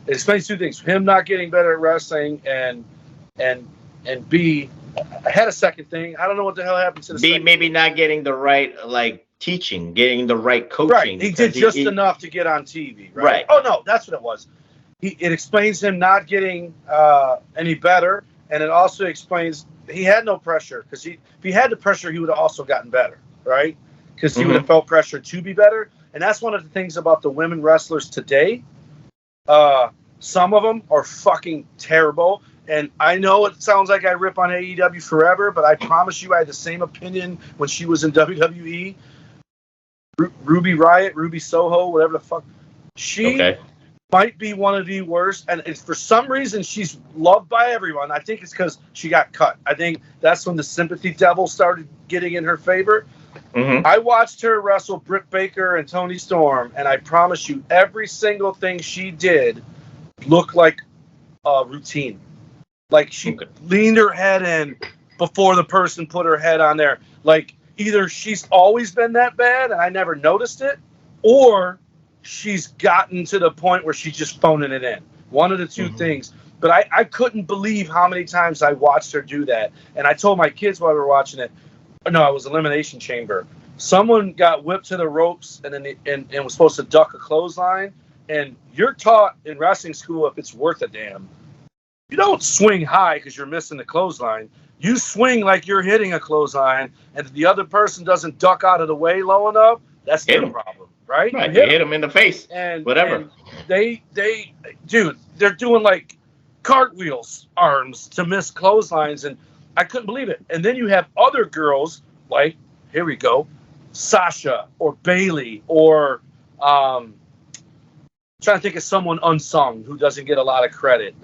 It explains 2 things. Him not getting better at wrestling, and B, I had a second thing. I don't know what the hell happened to the B, second maybe not getting the right, teaching, getting the right coaching. Right. He did just enough to get on TV, right? Right. Oh, no, that's what it was. It explains him not getting any better, and it also explains he had no pressure because if he had the pressure, he would have also gotten better, right? Because he would have felt pressure to be better. And that's one of the things about the women wrestlers today. Some of them are fucking terrible. And I know it sounds like I rip on AEW forever, but I promise you I had the same opinion when she was in WWE. Ruby Riott, Ruby Soho, whatever the fuck. She might be one of the worst. And it's, for some reason, she's loved by everyone. I think it's because she got cut. I think that's when the sympathy devil started getting in her favor. I watched her wrestle Britt Baker and Toni Storm, and I promise you every single thing she did looked like a routine. Like she leaned her head in before the person put her head on there. Like either she's always been that bad and I never noticed it, or she's gotten to the point where she's just phoning it in. One of the 2 things. But I couldn't believe how many times I watched her do that. And I told my kids while we were watching it, no, it was Elimination Chamber. Someone got whipped to the ropes and then and was supposed to duck a clothesline. And you're taught in wrestling school, if it's worth a damn, you don't swing high because you're missing the clothesline. You swing like you're hitting a clothesline, and if the other person doesn't duck out of the way low enough, that's their problem, right? Right, you hit them in the face, whatever. And they're doing like cartwheels, arms to miss clotheslines, and I couldn't believe it. And then you have other girls like, here we go, Sasha or Bailey or trying to think of someone unsung who doesn't get a lot of credit.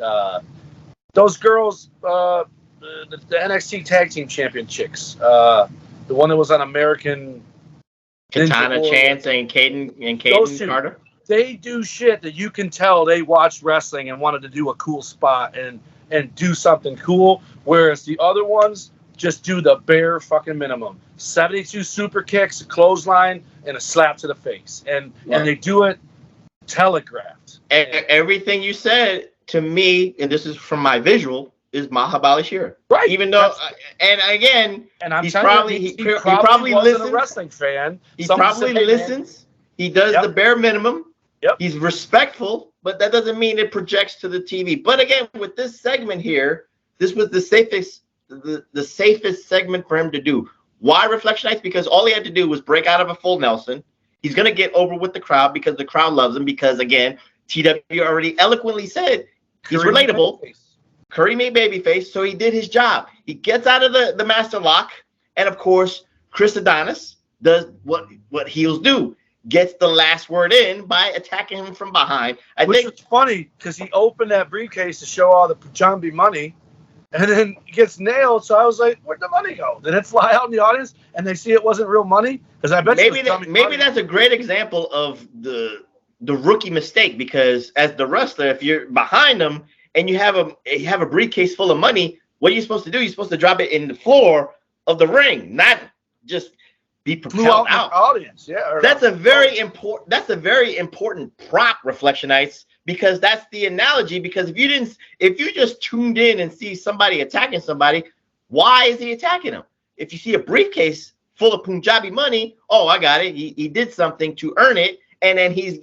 Those girls, the NXT Tag Team Champion chicks, the one that was on American, Katana Chance and Kaden Carter. They do shit that you can tell they watched wrestling and wanted to do a cool spot and do something cool, whereas the other ones just do the bare fucking minimum. 72 super kicks, a clothesline, and a slap to the face. And they do it telegraphed. Everything you said to me, and this is from my visual, is Mahabali Shira. Right. Even though, and again, I'm he probably wasn't listens. a wrestling fan. He Someone probably said, hey, listens. He does the bare minimum. He's respectful, but that doesn't mean it projects to the TV. But again, with this segment here, this was the safest segment for him to do. Why Reflection Nights? Because all he had to do was break out of a full Nelson. He's going to get over with the crowd because the crowd loves him because, again, TW already eloquently said he's relatable. Curry made babyface, so he did his job. He gets out of the master lock, and of course, Chris Adonis does what heels do. Gets the last word in by attacking him from behind. Which was funny because he opened that briefcase to show all the Punjabi money and then gets nailed. So I was like, where'd the money go? Did it fly out in the audience and they see it wasn't real money? Because I bet maybe that's a great example of the rookie mistake, because as the wrestler, if you're behind them and you have a briefcase full of money, what are you supposed to do? You're supposed to drop it in the floor of the ring, not just be propelled out. Audience, yeah. That's a very important prop, Reflectionites, because that's the analogy. Because if you just tuned in and see somebody attacking somebody, why is he attacking them? If you see a briefcase full of Punjabi money, oh, I got it. He did something to earn it, and then he's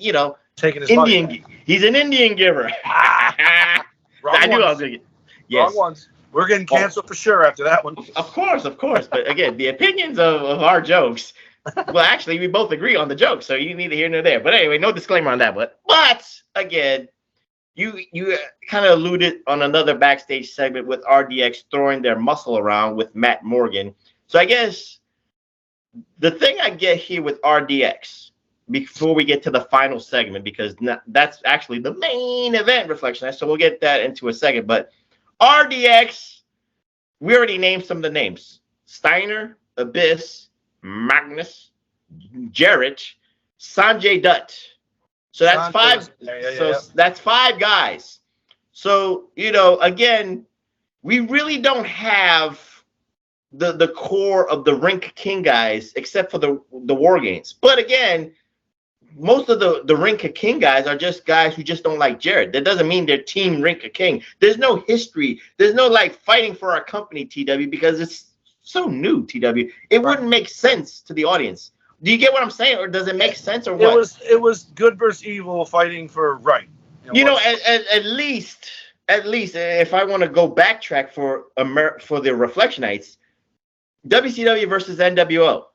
taking his Indian. Money. He's an Indian giver. I knew I was gonna get. Yes. Wrong ones. We're getting canceled for sure after that one. Of course. But again, the opinions of our jokes. Well, actually, we both agree on the joke, so you neither here nor there. But anyway, no disclaimer on that one. But again, you kind of alluded on another backstage segment with RDX throwing their muscle around with Matt Morgan. So I guess the thing I get here with RDX before we get to the final segment, because that's actually the main event, Reflection. So we'll get that into a second. But RDX, we already named some of the names: Steiner, Abyss, Magnus, Jarrett, Sanjay Dutt. So that's five. That's five guys. So again, we really don't have the core of the Rink King guys, except for the War Games. But again, most of the Rink King guys are just guys who just don't like Jarrett. That doesn't mean they're Team Rink King. There's no history. There's no fighting for our company, TW, because it's so new, TW. It wouldn't make sense to the audience. Do you get what I'm saying, or does it make sense, or what? It was good versus evil fighting for right. At least if I want to go backtrack for the Reflectionites, WCW versus NWO.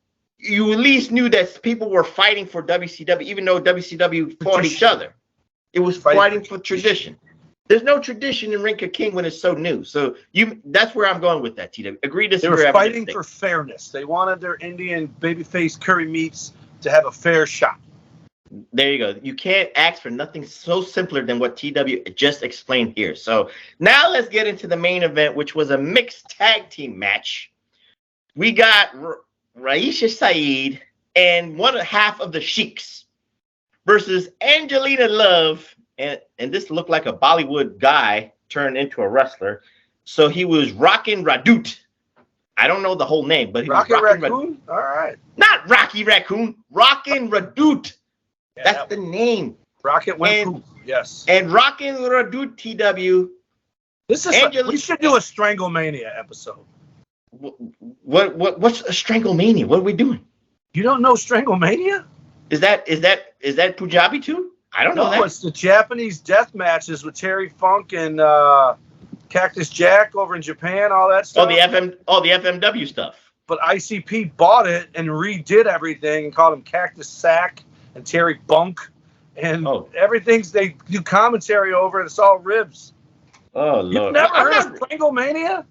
You at least knew that people were fighting for WCW, even though WCW fought each other. It was fighting for tradition. There's no tradition in Ring of King when it's so new. So that's where I'm going with that, TW. Agree, disagree. They were fighting for fairness. They wanted their Indian babyface curry meats to have a fair shot. There you go. You can't ask for nothing so simpler than what TW just explained here. So now let's get into the main event, which was a mixed tag team match. We got Raisha Saeed and one half of the Sheiks versus Angelina Love, and this looked like a Bollywood guy turned into a wrestler. So he was Rockin' Radut. I don't know the whole name, but he was Rockin' Raccoon. All right, not Rocky Raccoon, Rockin' Radut. Yeah, that's the name. Rocket went poop. Yes. And Rockin' Radut, TW. This is we should do a Stranglemania episode. What's a Stranglemania? What are we doing? You don't know Stranglemania? Is that Punjabi too? I don't know that. It's the Japanese death matches with Terry Funk and Cactus Jack over in Japan, all that stuff. The FMW stuff. But ICP bought it and redid everything and called him Cactus Sack and Terry Bunk, and everything's they do commentary over it. It's all ribs. Oh Lord! You've never heard of Stranglemania?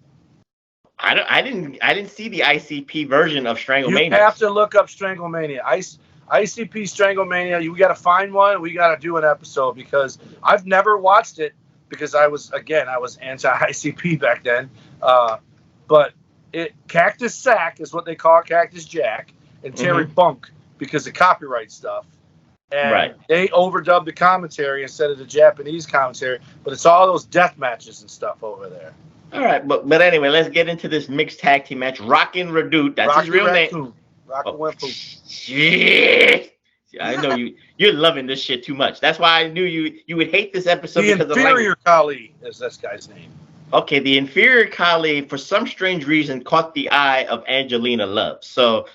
I didn't see the ICP version of Stranglemania. You have to look up Stranglemania. ICP Stranglemania. We got to find one. We got to do an episode because I've never watched it because I was anti-ICP back then. But Cactus Sack is what they call Cactus Jack, and Terry Bunk because of copyright stuff. And they overdubbed the commentary instead of the Japanese commentary. But it's all those death matches and stuff over there. All right, but anyway, let's get into this mixed tag team match. Rockin' Radut, that's his real name. Shit. I know you're loving this shit too much. That's why I knew you would hate this episode. The Inferior Kali is this guy's name. Okay, the Inferior Kali, for some strange reason, caught the eye of Angelina Love. So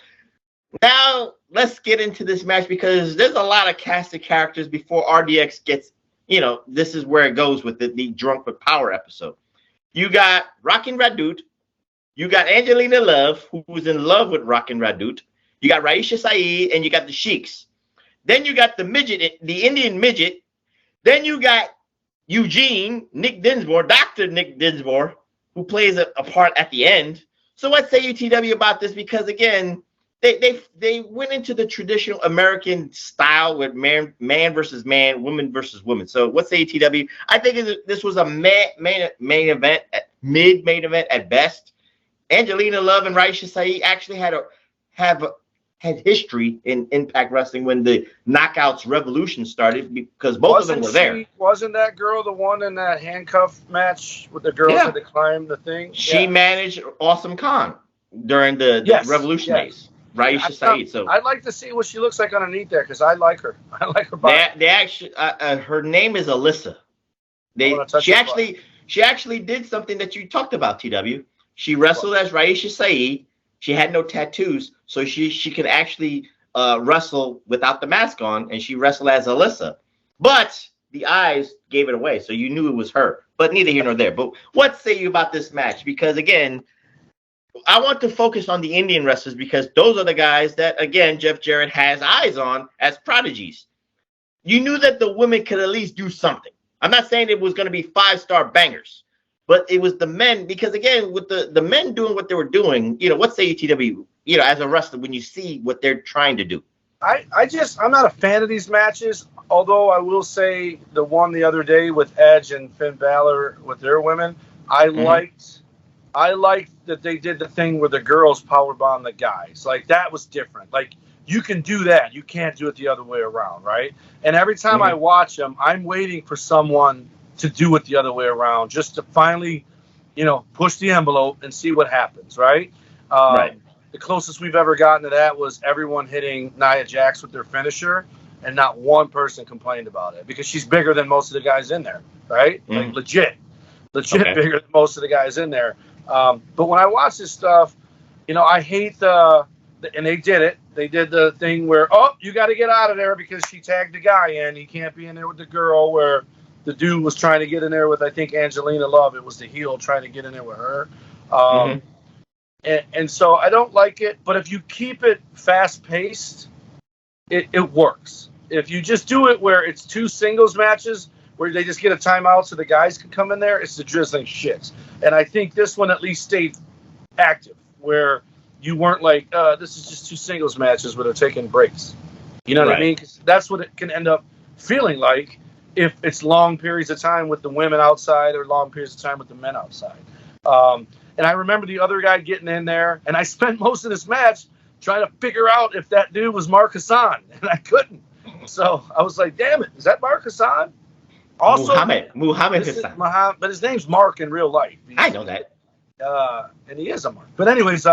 now let's get into this match because there's a lot of casted characters before RDX gets, this is where it goes with the Drunk with Power episode. You got Rockin' Radut. You got Angelina Love, who's in love with Rockin' Radut. You got Raisha Saeed, and you got the Sheiks. Then you got the midget, the Indian midget. Then you got Eugene, Nick Dinsmore, Dr. Nick Dinsmore, who plays a part at the end. So what say you, TW, about this? Because again, they went into the traditional American style with man versus man, woman versus woman. So what say you, TW? I think this was a main event, mid-main event at best. Angelina Love and Raisha Saeed actually had history in Impact Wrestling when the Knockouts Revolution started, because both of them were there. Wasn't that girl the one in that handcuff match with the girls that climbed the thing? She managed Awesome Khan during the Revolution days. Raisha Saeed. So I'd like to see what she looks like underneath there, because I like her. I like her body. They actually, her name is Alyssa. She actually did something that you talked about, TW. She wrestled as Raisha Saeed. She had no tattoos, so she could actually wrestle without the mask on, and she wrestled as Alyssa. But the eyes gave it away, so you knew it was her. But neither here nor there. But what say you about this match? Because again, I want to focus on the Indian wrestlers, because those are the guys that, again, Jeff Jarrett has eyes on as prodigies. You knew that the women could at least do something. I'm not saying it was going to be 5-star bangers, but it was the men, because again, with the men doing what they were doing, what say you, TW, as a wrestler, when you see what they're trying to do? I'm not a fan of these matches, although I will say the one the other day with Edge and Finn Balor with their women, I liked that they did the thing where the girls powerbomb the guys. Like, that was different. Like, you can do that. You can't do it the other way around, right? And every time I watch them, I'm waiting for someone to do it the other way around, just to finally, push the envelope and see what happens, right? Right. The closest we've ever gotten to that was everyone hitting Nia Jax with their finisher, and not one person complained about it, because she's bigger than most of the guys in there, right? Like, legit bigger than most of the guys in there. But when I watch this stuff, I hate and they did it. They did the thing where, you got to get out of there because she tagged the guy in. You can't be in there with the girl, where the dude was trying to get in there with, I think, Angelina Love. It was the heel trying to get in there with her. And so I don't like it. But if you keep it fast-paced, it works. If you just do it where it's 2 singles matches, where they just get a timeout so the guys can come in there, it's the drizzling shits. And I think this one at least stayed active, where you weren't like, this is just 2 singles matches where they're taking breaks. You know what I mean? 'Cause that's what it can end up feeling like if it's long periods of time with the women outside or long periods of time with the men outside. And I remember the other guy getting in there, and I spent most of this match trying to figure out if that dude was Mark Hassan, and I couldn't. So I was like, damn it, is that Mark Hassan? Also, Muhammad Hassan. But his name's Mark in real life. I know that. And he is a Mark. But anyways,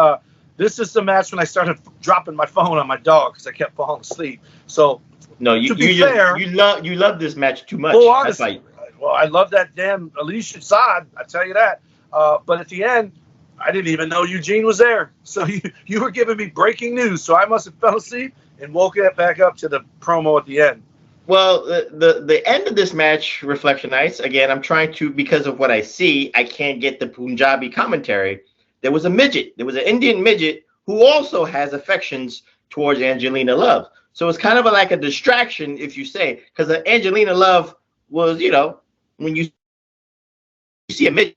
this is the match when I started dropping my phone on my dog because I kept falling asleep. So you love this match too much. Well, honestly, I love that damn Alicia Saad. I tell you that. But at the end, I didn't even know Eugene was there. So you were giving me breaking news. So I must have fell asleep and woke it back up to the promo at the end. Well, the end of this match, Reflection Nights, again, I'm trying to, because of what I see, I can't get the Punjabi commentary. There was a midget. There was an Indian midget who also has affections towards Angelina Love. So it's kind of like a distraction, if you say, because Angelina Love was, when you see a midget,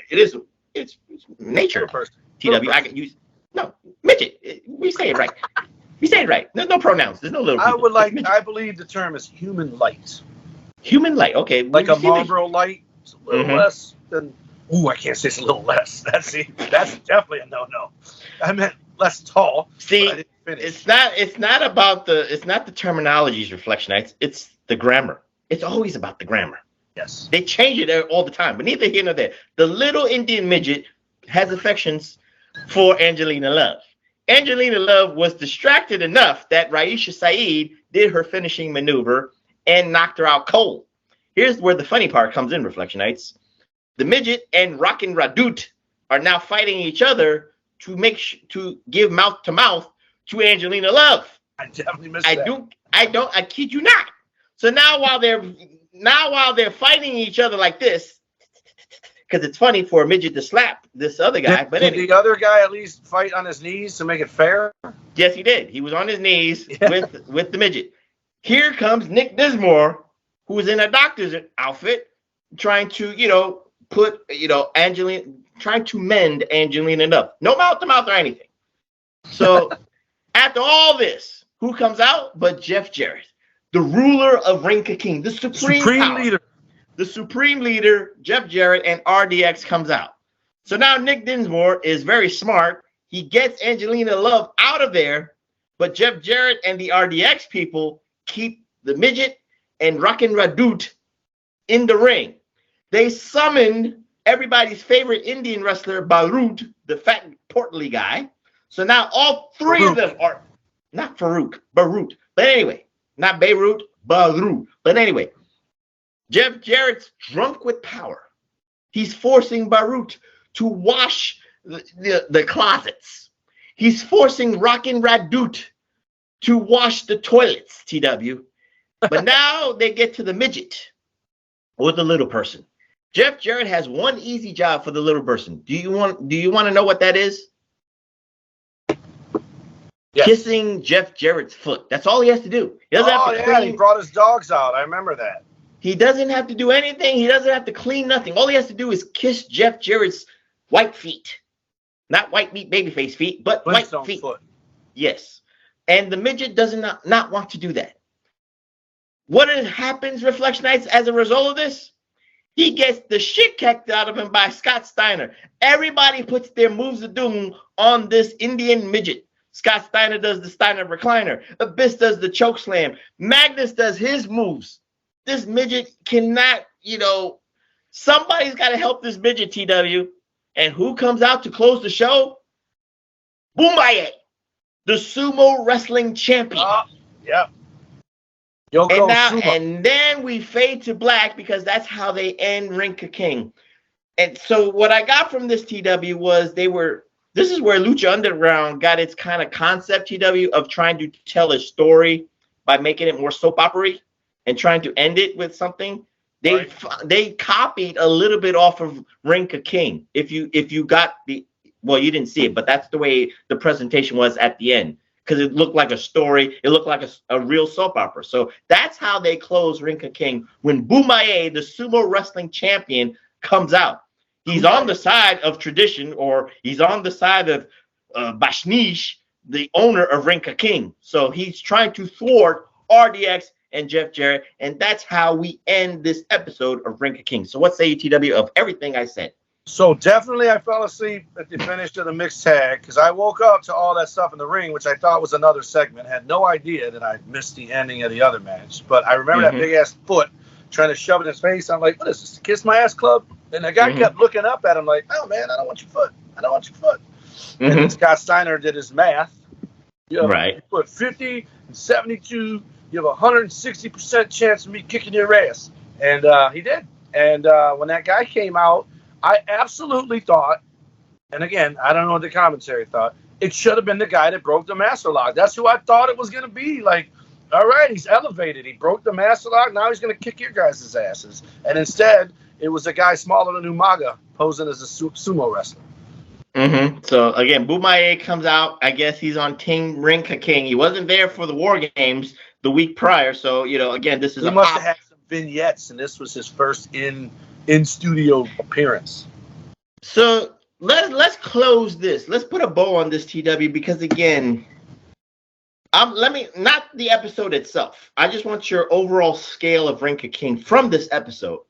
it's nature. TW, I can use, no, midget. We say it right. We say it right. There's no pronouns. There's no little people. I believe the term is human light. Human light, okay. Like a Marlboro light. It's a little less than. Ooh, I can't say it's a little less. That's definitely a no-no. I meant less tall. See, it's not the terminologies, Reflection Nights. It's the grammar. It's always about the grammar. Yes. They change it all the time, but neither here nor there. The little Indian midget has affections for Angelina Love. Angelina Love was distracted enough that Raisha Saeed did her finishing maneuver and knocked her out cold. Here's where the funny part comes in, Reflection Nights. The midget and Rockin' Radut are now fighting each other to give mouth to mouth to Angelina Love. I definitely missed that. I kid you not. So now while they're fighting each other like this, because it's funny for a midget to slap this other guy. Did the other guy at least fight on his knees to make it fair? Yes, he did. He was on his knees with the midget. Here comes Nick Dinsmore who is in a doctor's outfit trying to, trying to mend Angelina up. No mouth to mouth or anything. So after all this, who comes out but Jeff Jarrett, the ruler of Ring King, the supreme leader. The supreme leader, Jeff Jarrett, and RDX comes out. So now Nick Dinsmore is very smart. He gets Angelina Love out of there, but Jeff Jarrett and the RDX people keep the midget and Rockin' Radut in the ring. They summon everybody's favorite Indian wrestler, Barut, the fat, portly guy. So now all three of them are not Farouk, Barut. But anyway, not Beirut, Barut. But anyway, Jeff Jarrett's drunk with power. He's forcing Barut to wash the closets. He's forcing Rockin' Radut to wash the toilets, TW. But now they get to the midget or the little person. Jeff Jarrett has one easy job for the little person. Do you want to know what that is? Yes. Kissing Jeff Jarrett's foot. That's all he has to do. He doesn't have to clean. He brought his dogs out. I remember that. He doesn't have to do anything. He doesn't have to clean nothing. All he has to do is kiss Jeff Jarrett's white feet. Not white meat babyface feet, but white feet. Foot. Yes. And the midget does not want to do that. What happens, Reflectionites, as a result of this? He gets the shit kicked out of him by Scott Steiner. Everybody puts their moves of doom on this Indian midget. Scott Steiner does the Steiner recliner. Abyss does the choke slam. Magnus does his moves. This midget cannot, somebody's got to help this midget, TW. And who comes out to close the show? Boombaye, the sumo wrestling champion. Yep. And then we fade to black because that's how they end Ring King. And so what I got from this, TW, was this is where Lucha Underground got its kind of concept, TW, of trying to tell a story by making it more soap opera-y and trying to end it with something. They copied a little bit off of Ring King. If you got you didn't see it, but that's the way the presentation was at the end. Because it looked like a story. It looked like a real soap opera. So that's how they close Ring King when Boombaye, the sumo wrestling champion, comes out. He's on the side of tradition, or he's on the side of Bashnish, the owner of Ring King. So he's trying to thwart RDX and Jeff Jarrett, and that's how we end this episode of Ring King. So what say you, TW, of everything I said? So definitely I fell asleep at the finish of the mixed tag because I woke up to all that stuff in the ring, which I thought was another segment. Had no idea that I missed the ending of the other match. But I remember that big-ass foot trying to shove it in his face. I'm like, what is this, Kiss My Ass Club? And the guy kept looking up at him like, oh, man, I don't want your foot. I don't want your foot. And then Scott Steiner did his math. You put 50 and 72. You have a 160% chance of me kicking your ass. And he did. And when that guy came out, I absolutely thought, and again, I don't know what the commentary thought, it should have been the guy that broke the master lock. That's who I thought it was going to be. Like, all right, he's elevated. He broke the master lock. Now he's going to kick your guys' asses. And instead, it was a guy smaller than Umaga posing as a sumo wrestler. So, again, Boombaye comes out. I guess he's on Team Ring King. He wasn't there for the War Games the week prior. So, again, this is he must have had some vignettes, and this was his first in-studio appearance. So let's close this. Let's put a bow on this, TW, because again, not the episode itself. I just want your overall scale of Ring King from this episode.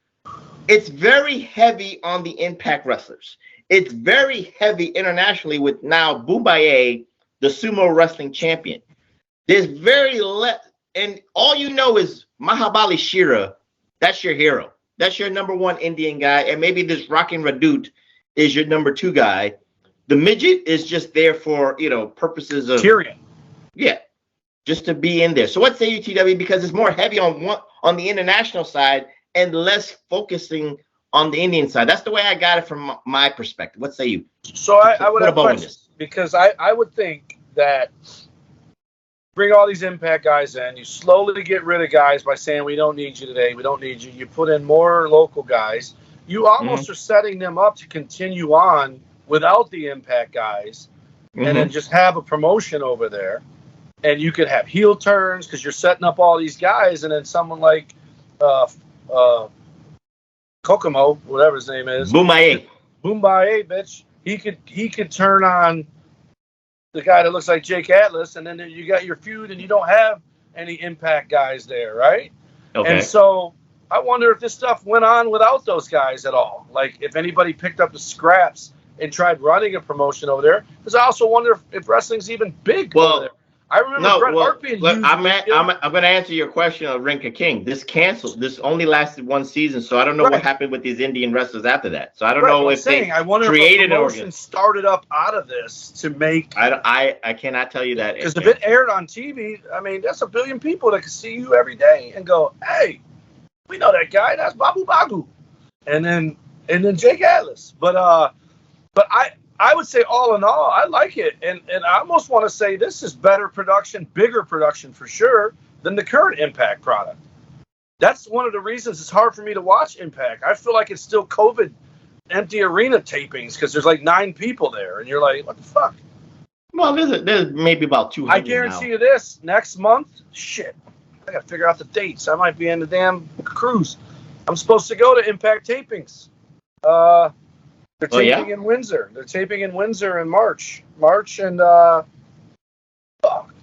It's very heavy on the Impact wrestlers. It's very heavy internationally with now Boombaye, the sumo wrestling champion. There's and all you know is Mahabali Shera. That's your hero. That's your number one Indian guy. And maybe this Rockin' Radut is your number two guy. The midget is just there for, purposes of Tyrion. Yeah. Just to be in there. So what say you, TW? Because it's more heavy on the international side and less focusing on the Indian side. That's the way I got it from my perspective. What say you? So I would have questions because I would think that bring all these Impact guys in. You slowly get rid of guys by saying, we don't need you today. We don't need you. You put in more local guys. You almost are setting them up to continue on without the Impact guys and then just have a promotion over there. And you could have heel turns because you're setting up all these guys. And then someone like Kokomo, whatever his name is. Boomaye, bitch. He could turn on the guy that looks like Jake Atlas, and then you got your feud, and you don't have any Impact guys there, right? Okay. And so I wonder if this stuff went on without those guys at all. Like if anybody picked up the scraps and tried running a promotion over there, because I also wonder if wrestling's even big over there. I remember Bret Hart being huge. I'm going to answer your question on Ring of King. This canceled. This only lasted one season, so I don't know what happened with these Indian wrestlers after that. So I don't know if they created an organization. Started up out of this to make. I cannot tell you that. Because if it aired on TV, I mean, that's 1 billion people that can see you every day and go, "Hey, we know that guy. That's Babu Bagu," and then Jake Atlas. But I would say all in all, I like it. And I almost want to say this is better production, bigger production for sure, than the current Impact product. That's one of the reasons it's hard for me to watch Impact. I feel like it's still COVID empty arena tapings because there's like 9 people there. And you're like, what the fuck? Well, there's maybe about 200 I guarantee you this, next month, shit, I got to figure out the dates. I might be in the damn cruise. I'm supposed to go to Impact tapings. They're taping in Windsor. They're taping in Windsor in March. And fuck.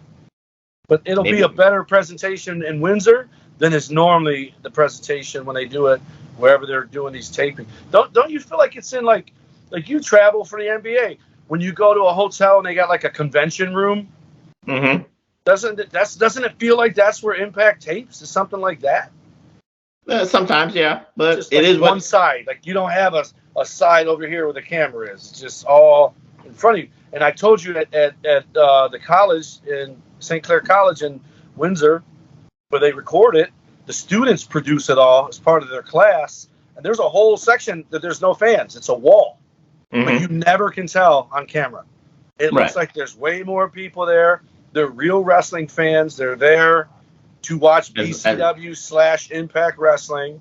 But it'll be a better presentation in Windsor than is normally the presentation when they do it wherever they're doing these taping. Don't you feel like it's in like you travel for the NBA when you go to a hotel and they got like a convention room? Mm-hmm. Doesn't it feel like that's where Impact tapes? Is something like that? Sometimes, yeah, but just it like is one side. Like you don't have a side over here where the camera is. It's just all in front of you. And I told you at the college in St. Clair College in Windsor, where they record it, the students produce it all as part of their class. And there's a whole section that there's no fans. It's a wall. Mm-hmm. But you never can tell on camera. It looks like there's way more people there. They're real wrestling fans. They're there to watch BCW/Impact Wrestling.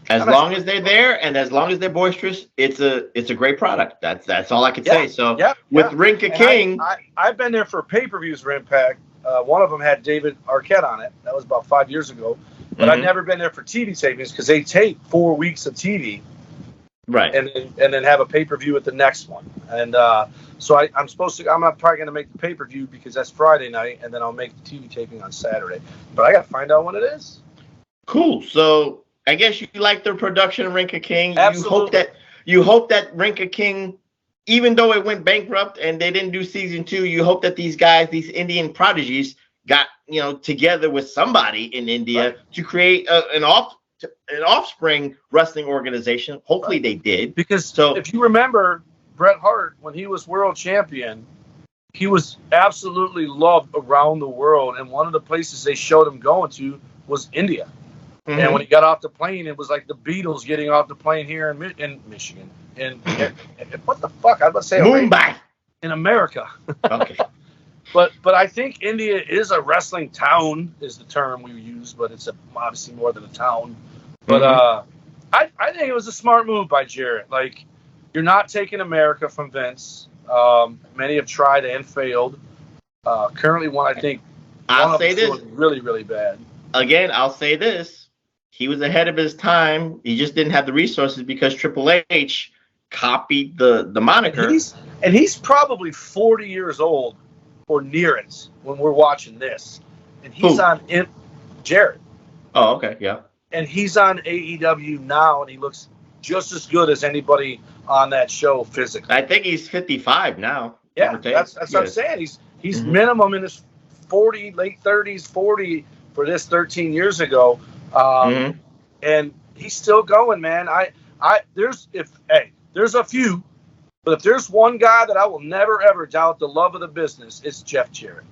As long as they're there and as long as they're boisterous, it's a great product. That's all I can say. So with Ring of King, I've been there for pay-per-views for Impact. One of them had David Arquette on it. That was about 5 years ago. But I've never been there for TV tapings because they tape 4 weeks of TV, right? And then have a pay-per-view at the next one. And so I'm probably going to make the pay-per-view because that's Friday night, and then I'll make the TV taping on Saturday. But I got to find out when it is. Cool. So I guess you like the production of Ring of King. Absolutely. You hope that Ring of King, even though it went bankrupt and they didn't do season 2, you hope that these guys, these Indian prodigies, got together with somebody in India to create an offspring wrestling organization. Hopefully they did. Because if you remember, Bret Hart, when he was world champion, he was absolutely loved around the world. And one of the places they showed him going to was India. Mm-hmm. And when he got off the plane, it was like the Beatles getting off the plane here in Michigan. And what the fuck? I was about to say Mumbai. In America. Okay. But I think India is a wrestling town, is the term we use, but it's obviously more than a town. But I think it was a smart move by Jarrett. Like, you're not taking America from Vince. Many have tried and failed. Currently, one I think I'll say this really, really bad. Again, I'll say this. He was ahead of his time. He just didn't have the resources because Triple H copied the moniker. And he's probably 40 years old or near it when we're watching this. And he's on Jarrett. Oh, okay, yeah. And he's on AEW now, and he looks just as good as anybody on that show physically. I think he's 55 now. Yeah, that's what I'm saying. He's minimum in his late 30s, 40 for this 13 years ago. And he's still going, man. There's a few, but if there's one guy that I will never ever doubt the love of the business, it's Jeff Jarrett.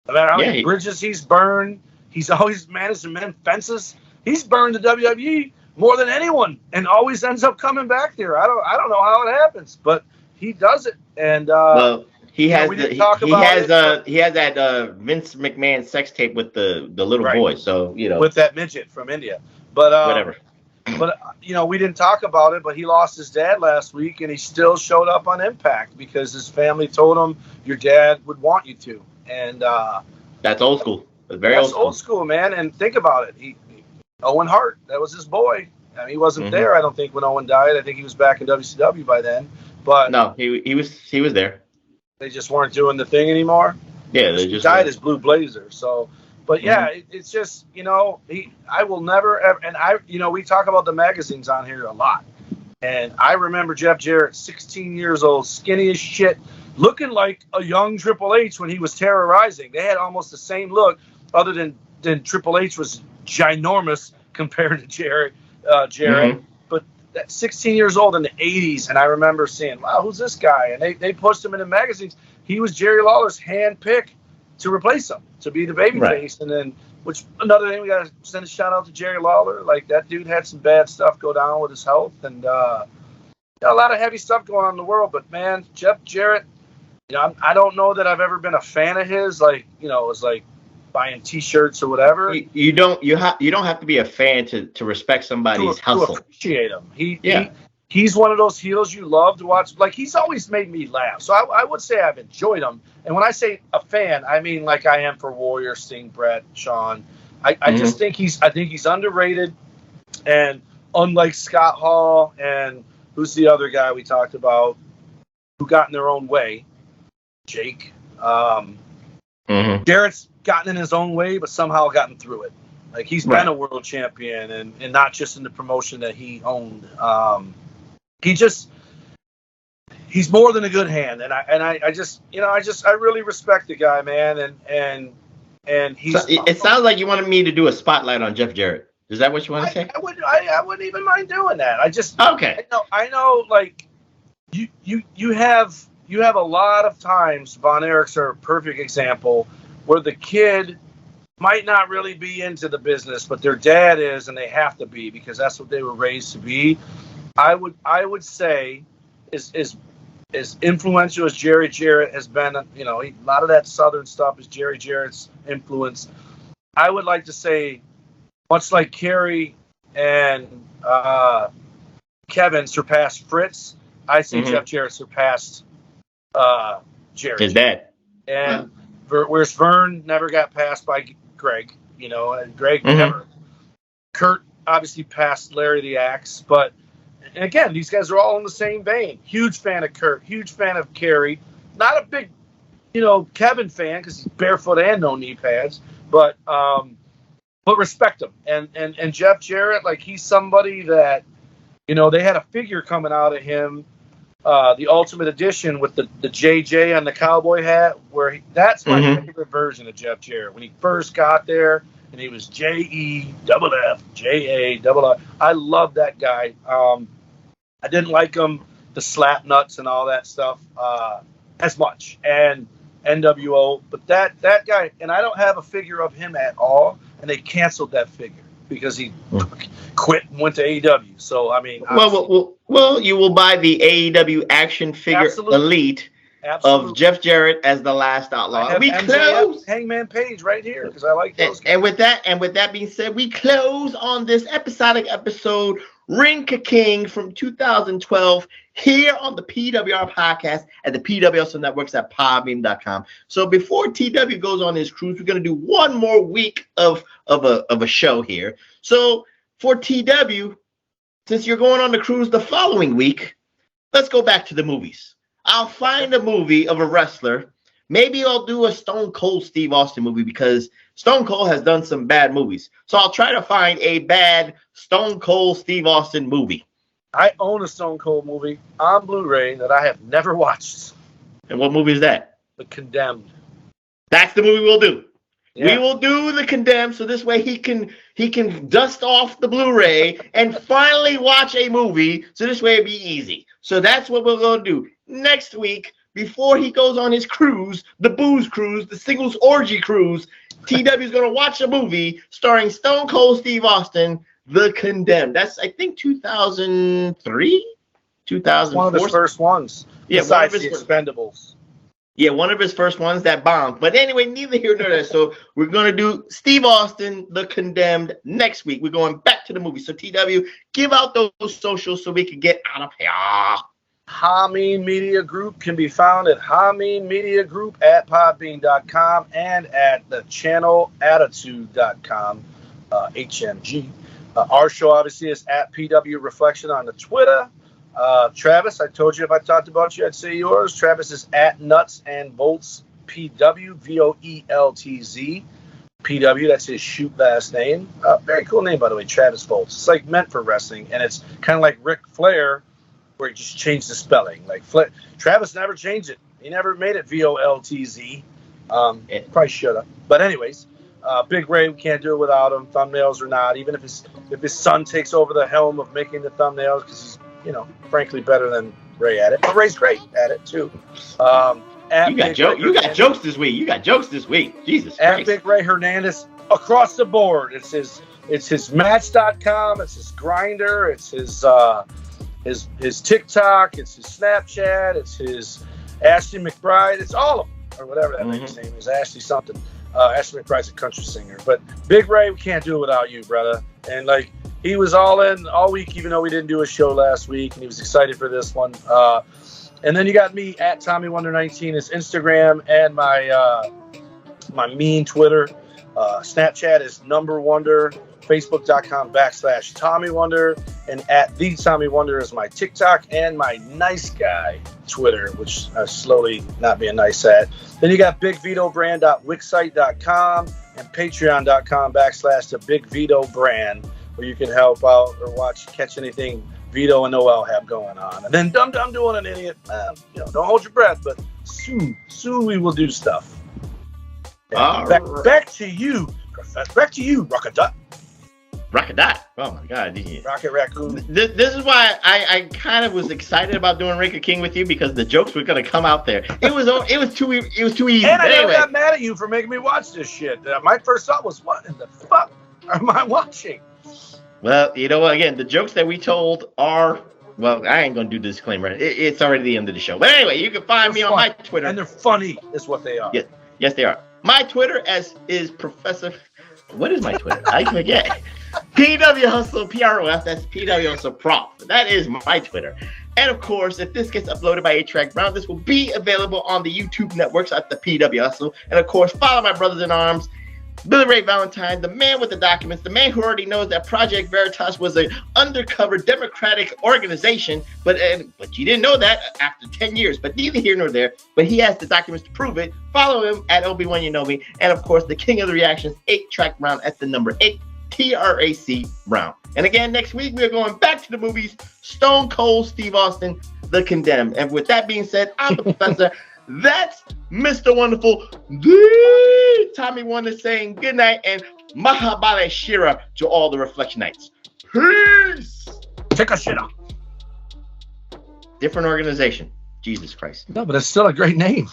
No matter how many bridges he's burned, he's always managed to mend fences. He's burned the WWE more than anyone, and always ends up coming back there. I don't know how it happens, but he does it. And he has that Vince McMahon sex tape with the little boy. So with that midget from India. But whatever. But we didn't talk about it. But he lost his dad last week, and he still showed up on Impact because his family told him your dad would want you to. And that's old school. That's old school, man. And think about it. Owen Hart. That was his boy. I mean, he wasn't there, I don't think, when Owen died. I think he was back in WCW by then. But no, he was there. They just weren't doing the thing anymore. Yeah, they just died as Blue Blazer. So, but yeah, it's just, you know, I will never ever, and we talk about the magazines on here a lot. And I remember Jeff Jarrett, 16 years old, skinny as shit, looking like a young Triple H when he was terrorizing. They had almost the same look, other than Triple H was ginormous compared to Jarrett. But that 16 years old in the 80s, and I remember saying, wow, who's this guy? And they pushed him in the magazines. He was Jerry Lawler's hand pick to replace him, to be the babyface. And then, which another thing, we got to send a shout out to Jerry Lawler. Like, that dude had some bad stuff go down with his health, and got a lot of heavy stuff going on in the world. But man, Jeff Jarrett, I don't know that I've ever been a fan of his. Like, it was like buying T-shirts or whatever. You don't have to be a fan to respect somebody's hustle. To appreciate him. He's one of those heels you love to watch. Like, he's always made me laugh. So I would say I've enjoyed him. And when I say a fan, I mean like I am for Warrior, Sting, Brett, Sean. I just think he's underrated. And unlike Scott Hall and who's the other guy we talked about who got in their own way, Jake. Jarrett's gotten in his own way, but somehow gotten through it. Like, he's been a world champion, and not just in the promotion that he owned. He's more than a good hand, and I really respect the guy, man, and he's. So it sounds like you wanted me to do a spotlight on Jeff Jarrett. Is that what you want to say? I wouldn't even mind doing that. Okay. I know. Like, you have a lot of times. Von Erichs are a perfect example where the kid might not really be into the business, but their dad is, and they have to be because that's what they were raised to be. I would say, as influential as Jerry Jarrett has been, a lot of that Southern stuff is Jerry Jarrett's influence. I would like to say, much like Kerry and Kevin surpassed Fritz, I see Jeff Jarrett surpassed Jerry. His dad. And whereas Vern never got passed by Greg, and Greg never. Kurt obviously passed Larry the Axe, but and again, these guys are all in the same vein. Huge fan of Kurt, huge fan of Kerry. Not a big, Kevin fan because he's barefoot and no knee pads, but respect him. And Jeff Jarrett, like, he's somebody that, they had a figure coming out of him, the Ultimate Edition with the JJ on the cowboy hat, that's my favorite version of Jeff Jarrett. When he first got there, and he was JEFFJA. I love that guy. I didn't like him, the slap nuts and all that stuff, as much. And NWO, but that guy, and I don't have a figure of him at all, and they canceled that figure because he quit and went to AEW. So, I mean... Well, you will buy the AEW action figure Elite of Jeff Jarrett as the last outlaw. We close Hangman Page right here because I like those guys. And with that being said, we close on this episodic episode, Ring King from 2012, here on the PWR podcast at the PWHustle Networks at podbean.com. So before TW goes on his cruise, we're going to do one more week of a show here. So for TW, since you're going on the cruise the following week, let's go back to the movies. I'll find a movie of a wrestler. Maybe I'll do a Stone Cold Steve Austin movie because Stone Cold has done some bad movies. So I'll try to find a bad Stone Cold Steve Austin movie. I own a Stone Cold movie on Blu-ray that I have never watched. And what movie is that? The Condemned. That's the movie we'll do. Yeah. We will do The Condemned, so this way he can dust off the Blu-ray and finally watch a movie, so this way it'll be easy. So that's what we're going to do. Next week, before he goes on his cruise, the booze cruise, the singles orgy cruise, TW is going to watch a movie starring Stone Cold Steve Austin, The Condemned. That's, I think, 2003? 2004? One of his first ones. Yeah, besides the Expendables. Yeah, one of his first ones that bombed. But anyway, neither here nor there. So we're going to do Steve Austin, The Condemned, next week. We're going back to the movie. So TW, give out those socials so we can get out of here. Hameen Media Group can be found at Hameen Media Group at podbean.com and at the channelattitude.com, HMG. Our show obviously is at PW Reflection on the Twitter. Travis, I told you if I talked about you, I'd say yours. Travis is at Nuts and Bolts PW, VOELTZ PW. That's his shoot last name. Very cool name, by the way, Travis Bolts. It's like meant for wrestling, and it's kind of like Ric Flair, where he just changed the spelling. Like Travis never changed it. He never made it VOLTZ. Probably should have. But anyways, Big Ray, we can't do it without him. Thumbnails or not, even if his son takes over the helm of making the thumbnails, because he's, frankly better than Ray at it. But Ray's great at it too. You got jokes this week. Jesus at Christ. Big Ray Hernandez across the board. It's his Match.com. It's his Grinder. It's his TikTok. It's his Snapchat. It's his Ashley McBride. It's all of them, or whatever that lady's name is. Ashley something. Ashley McBride's a country singer. But Big Ray, we can't do it without you, brother. And he was all in all week, even though we didn't do a show last week, and he was excited for this one. And then you got me at Tommy Wonder 19 is Instagram, and my mean Twitter. Snapchat is #Wonder. Facebook.com/Tommy Wonder, and at the Tommy Wonder is my TikTok, and my nice guy Twitter, which I'm slowly not being nice at. Then you got BigVitoBrand.wixsite.com and Patreon.com/the Big Vito Brand, where you can help out or catch anything Vito and Noel have going on. And then Dum doing an idiot. Don't hold your breath, but soon we will do stuff. Back to you, Rockadot. Rockadot. Oh my God. Rocket Raccoon. This is why I kind of was excited about doing Rinker King with you, because the jokes were going to come out there. It was too easy. And I never got mad at you for making me watch this shit. My first thought was, what in the fuck am I watching? Well, again, the jokes that we told are, well, I ain't going to do the disclaimer. It's already the end of the show. But anyway, you can find me on my Twitter. And they're funny, is what they are. Yes, they are. My Twitter is Professor. What is my Twitter? I forget. PWHustle, PROF. That's PWHustle Prof. That is my Twitter. And of course, if this gets uploaded by A-Track Brown, this will be available on the YouTube networks at the PWHustle. And of course, follow my brothers in arms, Billy Ray Valentine, the man with the documents, the man who already knows that Project Veritas was an undercover Democratic organization, but you didn't know that after 10 years, but neither here nor there, but he has the documents to prove it. Follow him at Obi-Wan Yanobi, and of course, the king of the reactions, 8-Track Brown at the number 8, TRAC Brown. And again, next week, we're going back to the movies, Stone Cold Steve Austin, The Condemned. And with that being said, I'm the Professor. That's Mr. Wonderful, the Tommy Wonder, saying good night and Mahabale Shira to all the Reflectionites. Peace. Take a shit off. Different organization. Jesus Christ. No, but it's still a great name.